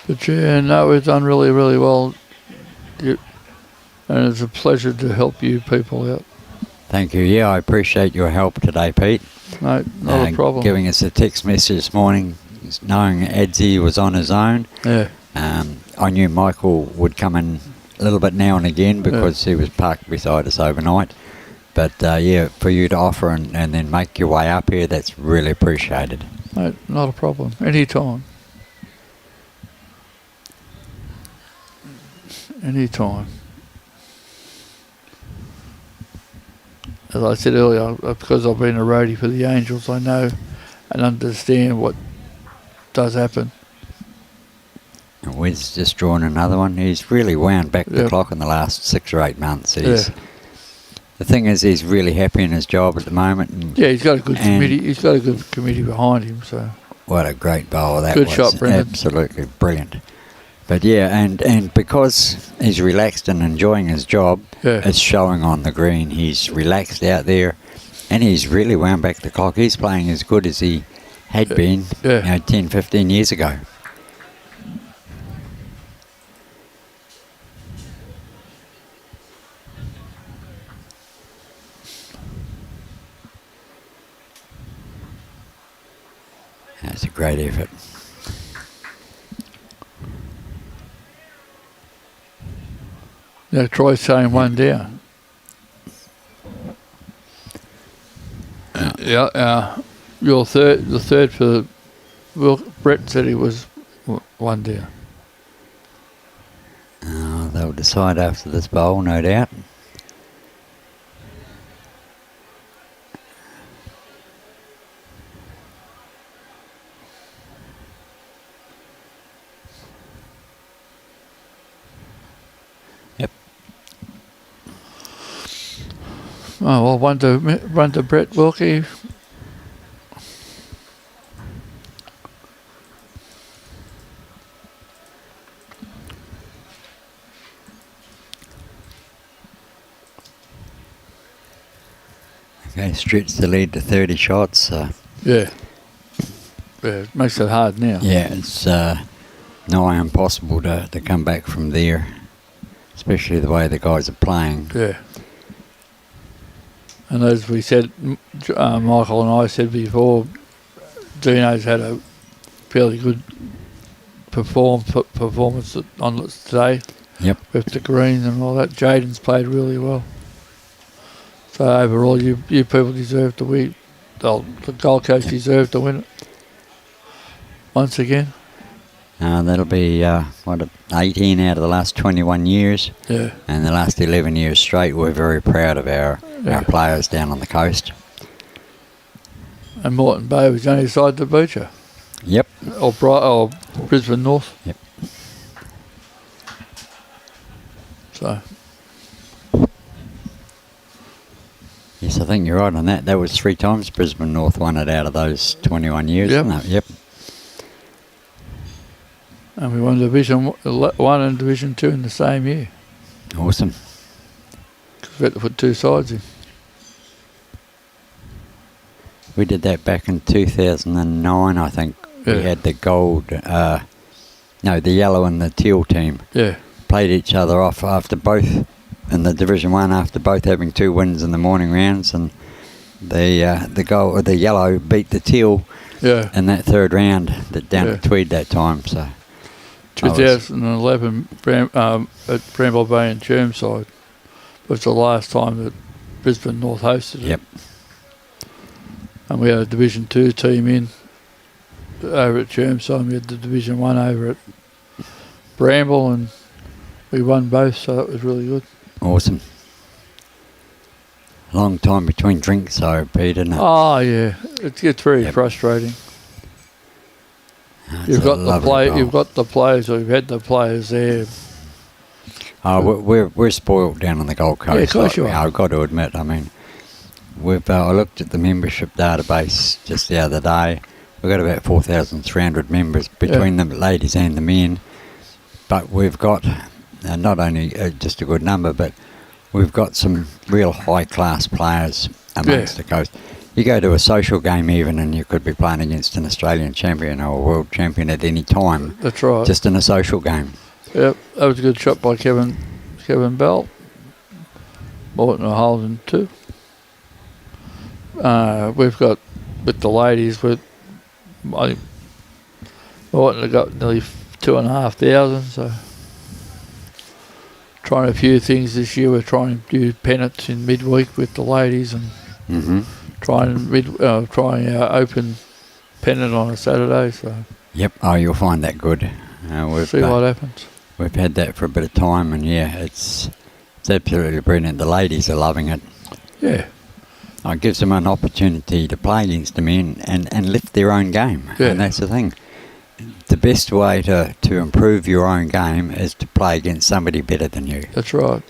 But yeah, no, we've done really, really well. And it's a pleasure to help you people out.
Thank you. Yeah, I appreciate your help today, Pete.
No, not a problem.
Giving us a text message this morning, knowing Edsy was on his own.
Yeah.
I knew Michael would come in a little bit now and again because he was parked beside us overnight. But yeah, for you to offer and then make your way up here, that's really appreciated.
No, not a problem. Anytime. Anytime. As I said earlier, because I've been a roadie for the Angels, I know and understand what does happen.
And Wes just drawn another one. He's really wound back the clock in the last 6 or 8 months. The thing is, he's really happy in his job at the moment. And
he's got a good committee. He's got a good committee behind him. So
what a great bowler that
was.
Good
shot, Brendan.
Absolutely brilliant. But yeah, and because he's relaxed and enjoying his job, it's showing on the green. He's relaxed out there, and he's really wound back the clock. He's playing as good as he had been 10, 15 years ago. That's a great effort.
Yeah, Troy's saying one down. Your the third for Brett said he was one down.
They'll decide after this bowl, no doubt.
Oh, well, run to Brett Wilkie.
Okay, stretch the lead to 30 shots.
Yeah, it makes it hard now.
Yeah, it's nigh impossible to come back from there, especially the way the guys are playing.
Yeah. And as we said, Michael and I said before, Dino's had a fairly good performance on today.
Yep.
With the greens and all that. Jaden's played really well. So overall, you people deserve to win. The Gold Coast deserve to win it. Once again.
That'll be 18 out of the last 21 years.
Yeah.
And the last 11 years straight, we're very proud of our players down on the coast.
And Moreton Bay was the only side to beat you.
Yep.
Or Brisbane North.
Yep.
So.
Yes, I think you're right on that. That was 3 times Brisbane North won it out of those 21 years,
Yep.
wasn't it? Yep.
And we won Division 1 and Division 2 in the same year.
Awesome.
We had to put 2 sides in.
We did that back in 2009, I think.
Yeah.
We had the gold, the yellow and the teal team.
Yeah.
Played each other off after both, in the Division 1, after both having 2 wins in the morning rounds, and the yellow beat the teal in that third round down at Tweed that time. So
2011 at Bramble Bay and Chermside was the last time that Brisbane North hosted it.
Yep.
And we had a Division 2 team in over at Chermside. We had the Division 1 over at Bramble, and we won both, so that was really good.
Awesome. Long time between drinks, though, Pete, isn't it?
Oh, yeah. It gets very frustrating. You've got the players, or you've had the players there.
Oh, we're spoiled down on the Gold Coast.
Yeah, of course you are.
I've got to admit. I mean, I looked at the membership database just the other day. We've got about 4,300 members between the ladies and the men. But we've got not only just a good number, but we've got some real high-class players amongst the coast. You go to a social game even, and you could be playing against an Australian champion or a world champion at any time.
That's right.
Just in a social game.
Yep, that was a good shot by Kevin Bell. Morton or Holden too. We've got, with the ladies, I think Morton have got nearly 2,500, so trying a few things this year. We're trying to do pennants in midweek with the ladies, and trying our open pennant on a Saturday. So
yep. Oh, you'll find that good.
See what happens.
We've had that for a bit of time, and it's absolutely brilliant. The ladies are loving it.
Yeah.
It gives them an opportunity to play against the men and lift their own game.
Yeah.
And that's the thing. The best way to improve your own game is to play against somebody better than you.
That's right.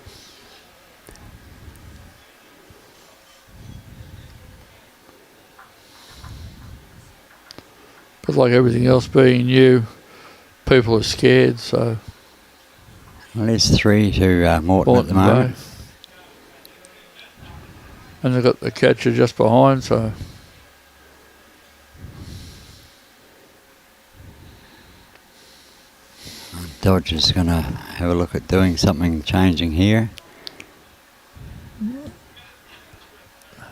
But like everything else being new, people are scared, so...
Well, there's 3 to Morton at the moment.
Bay. And they've got the catcher just behind, so...
Dodger's going to have a look at doing something, changing here.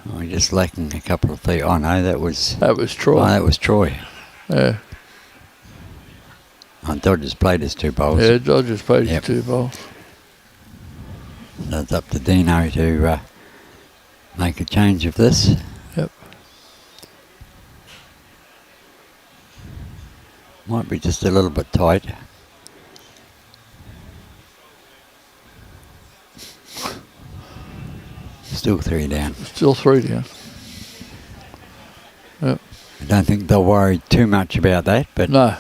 We're just lacking a couple of feet. Oh no, that was
Troy.
Oh, that was Troy.
Yeah.
Oh, Dodger's played his 2 bowls.
Yeah, Dodger's played his 2 bowls.
So it's up to Dino to make a change of this.
Yep.
Might be just a little bit tight. Still 3 down.
Still 3 down. Yep.
I don't think they'll worry too much about that, but...
No.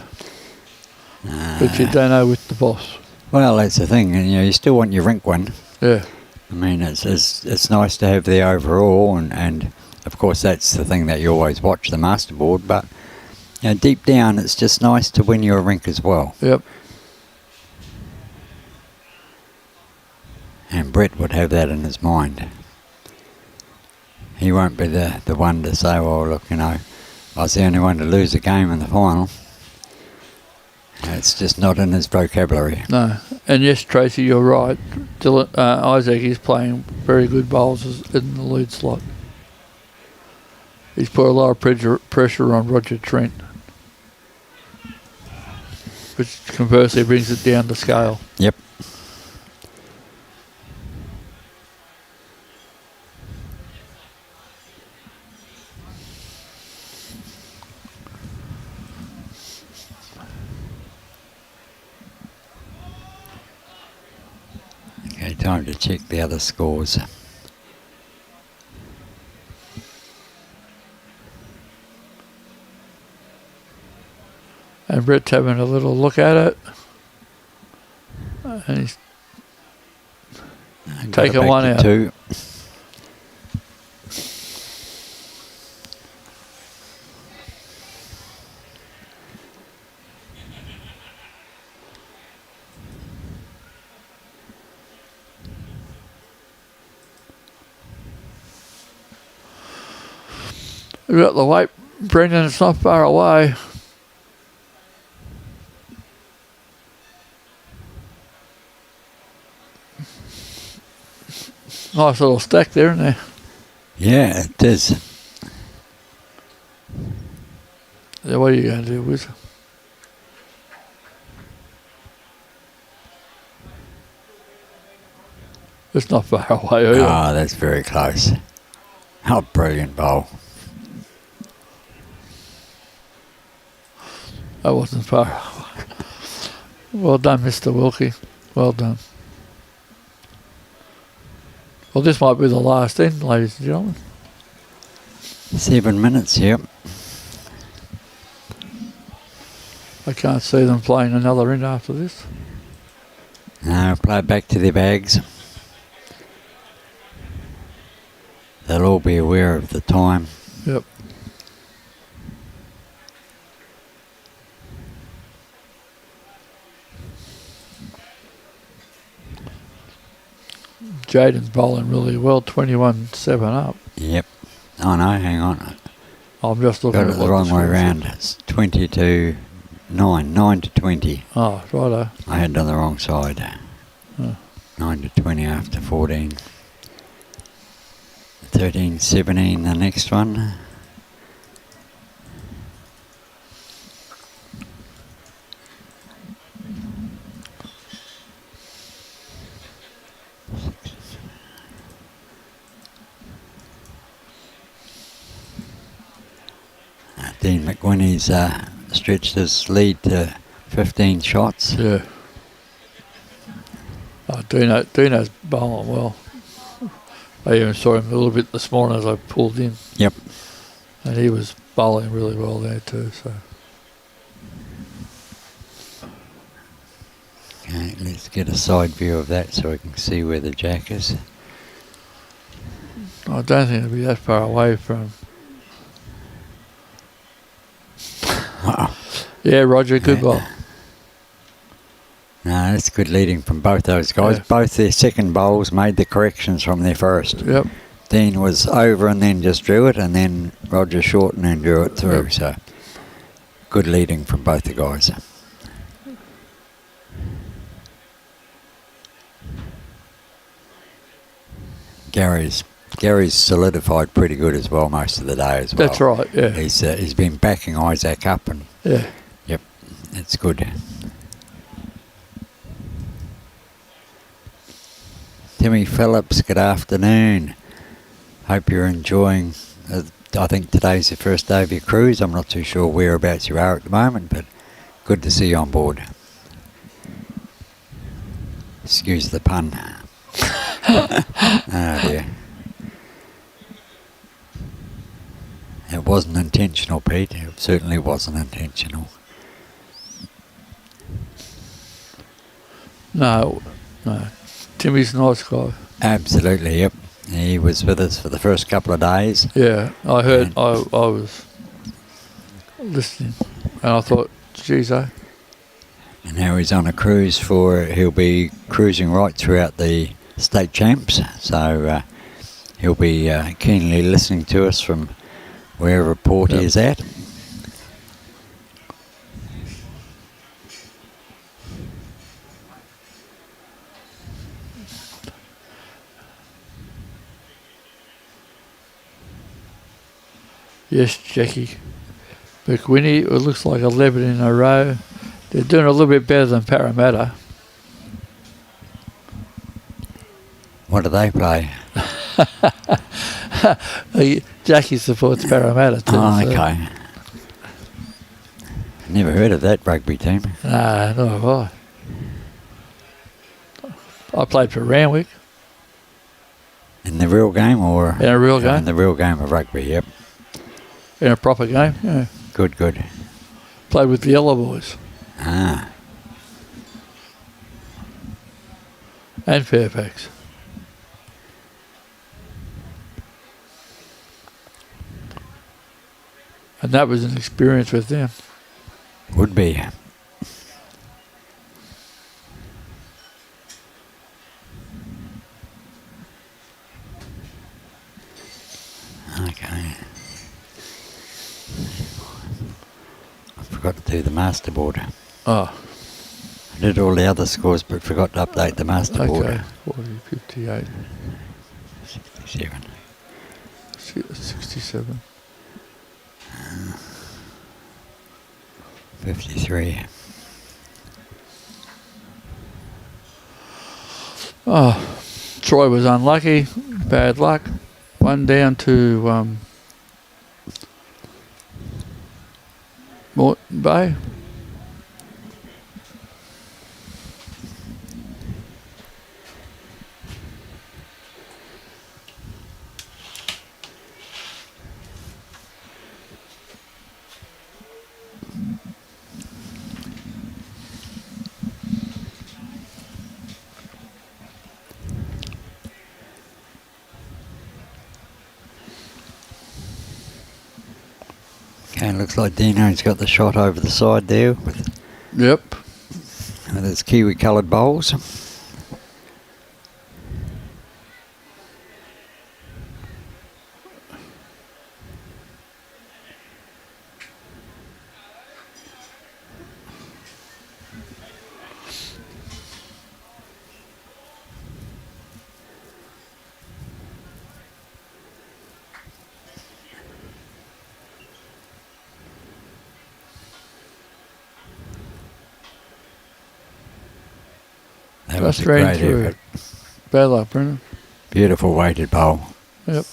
But you don't know with the boss.
Well, that's the thing, and you still want your rink one.
Yeah.
I mean, it's nice to have the overall, and of course that's the thing that you always watch, the masterboard, but deep down it's just nice to win your rink as well.
Yep.
And Brett would have that in his mind. He won't be the one to say, well, look, I was the only one to lose a game in the final. It's just not in his vocabulary.
No. And yes, Tracy, you're right. Isaac is playing very good bowls in the lead slot. He's put a lot of pressure on Roger Trent, which conversely brings it down to scale.
Yep. Okay, time to check the other scores.
And Brett's having a little look at it. And he's taking one out.
2.
We've got the weight, Brendan. It's not far away. Nice little stack there, isn't there?
Yeah, it is.
Yeah, what are you going to do, Wiz? It's not far away either.
Oh, that's very close. Oh, brilliant bowl.
That wasn't far away. Well done, Mr. Wilkie. Well done. Well, this might be the last end, ladies and gentlemen.
7 minutes, yep.
I can't see them playing another end after this.
Now play it back to their bags. They'll all be aware of the time.
Yep. Jaden's bowling really well, 21-7 up.
Yep. Oh no, hang on.
I'm just looking
Got
at
it the wrong way round. It's 20 to 9, 9 to 20.
Oh, righto.
I had it on the wrong side.
Oh.
9 to 20 after 14. 13-17 the next one. Dean McWhinney's stretched his lead to 15 shots.
Yeah. Oh, Dino's bowling well. I even saw him a little bit this morning as I pulled in.
Yep.
And he was bowling really well there too. So.
Okay, let's get a side view of that so we can see where the jack is.
I don't think it'll be that far away from. Yeah, Roger, good ball.
No, that's good leading from both those guys.
Yeah.
Both their second bowls made the corrections from their first.
Yep.
Dean was over and then just drew it, and then Roger shortened and drew it through.
Yep.
So good leading from both the guys. Gary's solidified pretty good as well most of the day as well.
That's right, yeah.
He's been backing Isaac up, and
Yeah.
yep, that's good. Timmy Phillips, good afternoon. Hope you're enjoying. I think today's the first day of your cruise. I'm not too sure whereabouts you are at the moment, but good to see you on board. Excuse the pun. Oh dear. It wasn't intentional, Pete. It certainly wasn't intentional.
No. Timmy's a nice guy.
Absolutely, yep. He was with us for the first couple of days.
Yeah, I heard. I was listening, and I thought, geez, eh?
And now he's on a cruise he'll be cruising right throughout the state champs. So he'll be keenly listening to us from wherever port he is at.
Yes, Jackie. McWhinney, it looks like 11 in a row. They're doing a little bit better than Parramatta.
What do they play?
Jackie supports Parramatta too.
Oh,
so.
okay. Never heard of that rugby team.
Nah, nor have I. I played for Randwick.
In the real game or?
In a real game.
In the real game of rugby, yep.
In a proper game, yeah.
Good, good.
Played with the Yellow Boys.
Ah.
And Fairfax. And that was an experience with them.
Would be. Okay. forgot to do the master board.
Oh,
I did all the other scores, but forgot to update the master board.
okay. 40, 58,
67.
67.
53.
Oh, Troy was unlucky. Bad luck. One down to Moreton Bay.
Okay, looks like Dino's got the shot over the side there with
Yep.
his kiwi coloured bowls. That was
Just
a
ran
great
through.
effort.
Bad luck, Brendan.
Beautiful weighted bowl.
Yep.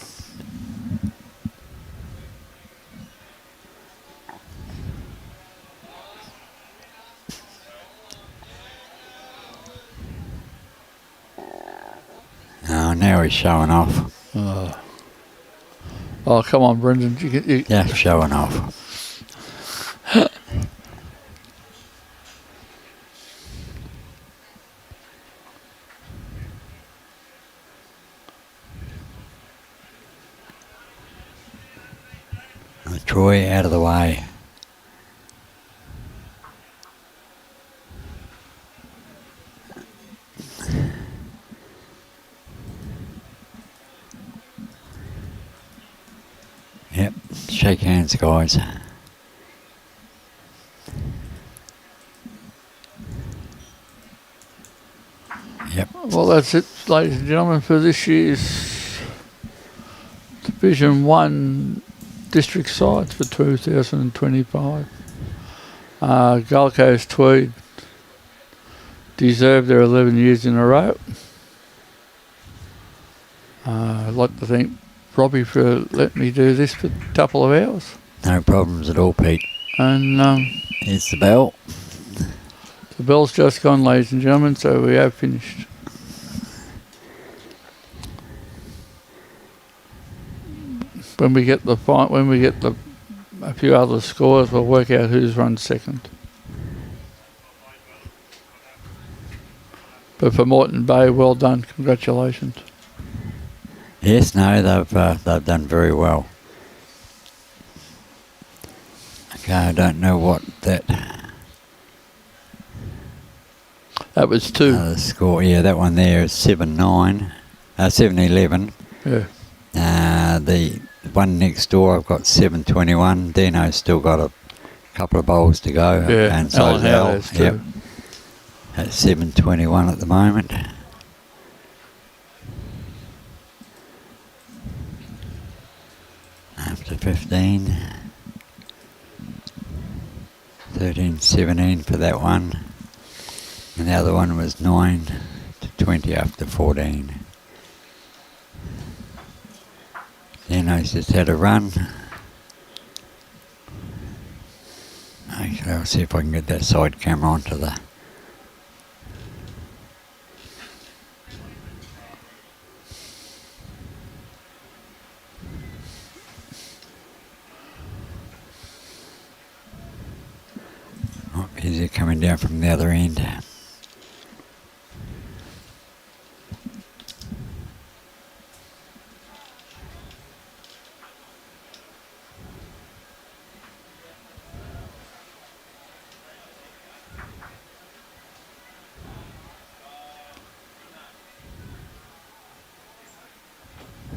Oh, now he's showing off.
Oh, come on, Brendan. You
Yeah, showing off. Troy out of the way. Yep, shake hands, guys. Yep.
Well, that's it, ladies and gentlemen, for this year's Division 1 district sides for 2025. Gold Coast Tweed deserved their 11 years in a row. I'd like to thank Robbie for letting me do this for a couple of hours.
No problems at all, Pete.
And
Here's the bell.
the bell's just gone, ladies and gentlemen, so we have finished. When we get a few other scores, we'll work out who's run second. But for Moreton Bay, well done, congratulations.
Yes, no, they've done very well. Okay, I don't know what that
That was 2.
the score. Yeah, that one there is 7-9, 7-11.
Yeah.
The one next door, I've got 7-21. Dino's still got a couple of bowls to go.
Yeah,
And so
Alan
Al.
Howard has too.
Yep. At 7-21 at the moment. After 15. 13-17 for that one. And the other one was 9-20 after 14. Dino's just had a run. Actually, I'll see if I can get that side camera onto the... Oh, here's it coming down from the other end.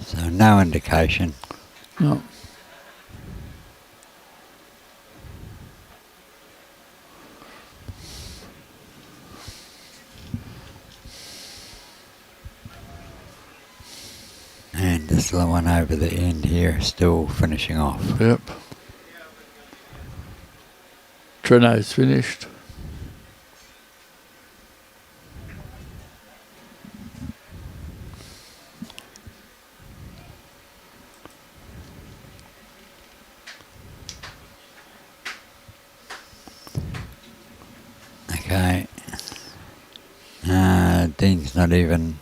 So no indication.
No.
And this little one over the end here, still finishing off.
Yep. Trent's finished.
Okay. Dean's not even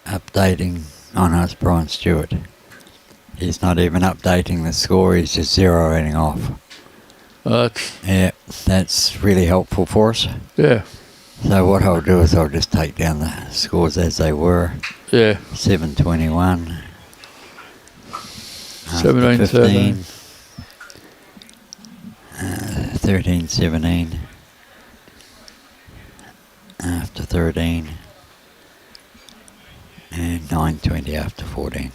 updating. Oh no, it's Brian Stewart. He's not even updating the score, he's just zeroing off. Yeah, that's really helpful for us.
Yeah.
So what I'll do is I'll just take down the scores as they were.
Yeah.
7:21.
17-13.
13:17. After 13. And 9:20 after 14.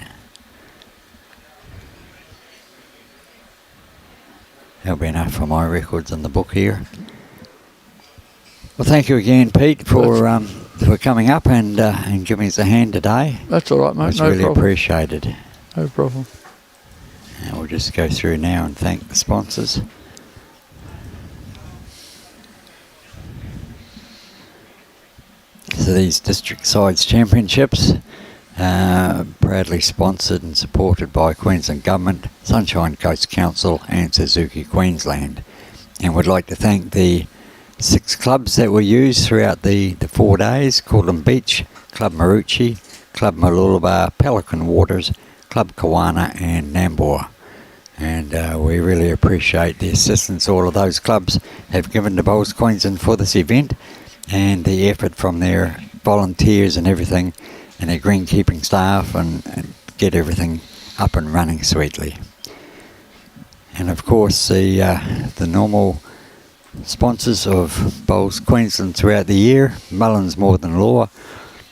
That'll be enough for my records in the book here. Well, thank you again, Pete, for coming up and giving us a hand today.
That's all right, mate.
It's
no
really
problem.
appreciated.
No problem.
And we'll just go through now and thank the sponsors. So these district sides championships, proudly sponsored and supported by Queensland Government, Sunshine Coast Council and Suzuki Queensland. And we'd like to thank the 6 clubs that were used throughout the 4 days: Coolum Beach, Club Maroochy, Club Mooloolaba, Pelican Waters, Club Kawana and Nambour. And we really appreciate the assistance all of those clubs have given to Bowls Queensland for this event, and the effort from their volunteers and everything, and their greenkeeping staff, and get everything up and running sweetly. And of course the normal sponsors of Bowls Queensland throughout the year: Mullins More Than Law,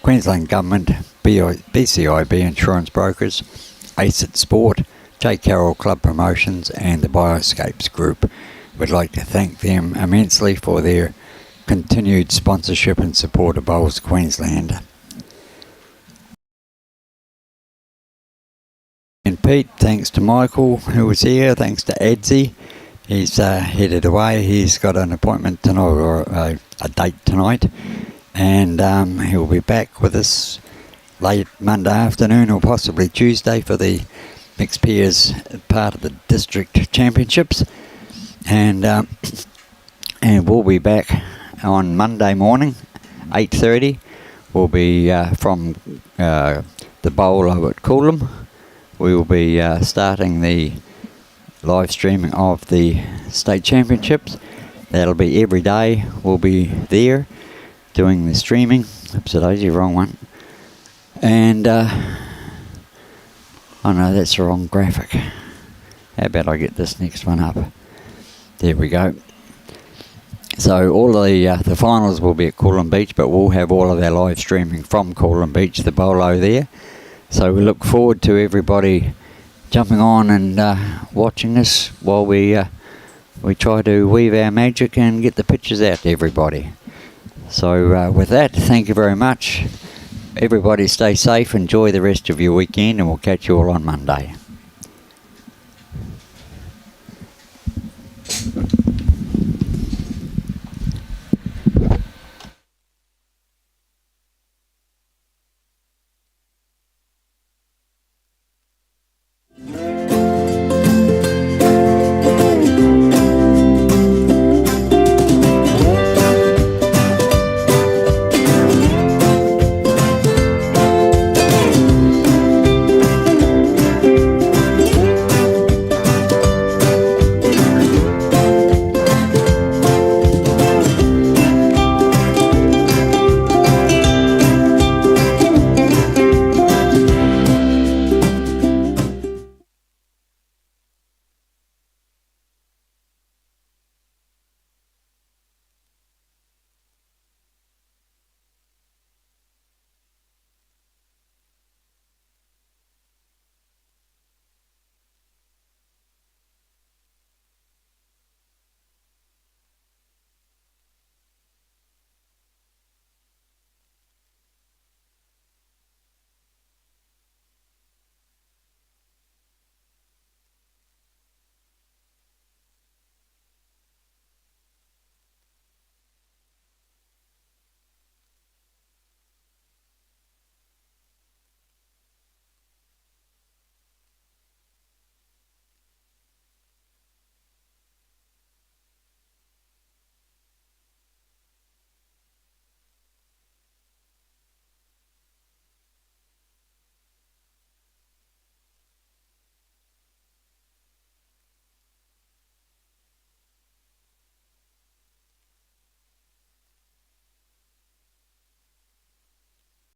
Queensland Government, BCIB Insurance Brokers, ACIT Sport, J. Carroll Club Promotions and the Bioscapes Group. We'd like to thank them immensely for their continued sponsorship and support of Bowls Queensland. And Pete, thanks to Michael who was here, thanks to Edsy. He's headed away. He's got an appointment tonight, or a date tonight, and he'll be back with us late Monday afternoon or possibly Tuesday for the mixed peers part of the district championships, and we'll be back on Monday morning, 8:30. We'll be from the bowl over at Coolum. We will be starting the live streaming of the state championships. That'll be every day. We'll be there doing the streaming. Oops, daisy, wrong one. And oh no, that's the wrong graphic. How about I get this next one up? There we go. So all the finals will be at Coolum Beach, but we'll have all of our live streaming from Coolum Beach, the bolo there. So we look forward to everybody jumping on and watching us while we try to weave our magic and get the pictures out to everybody. So with that, thank you very much. Everybody stay safe, enjoy the rest of your weekend, and we'll catch you all on Monday.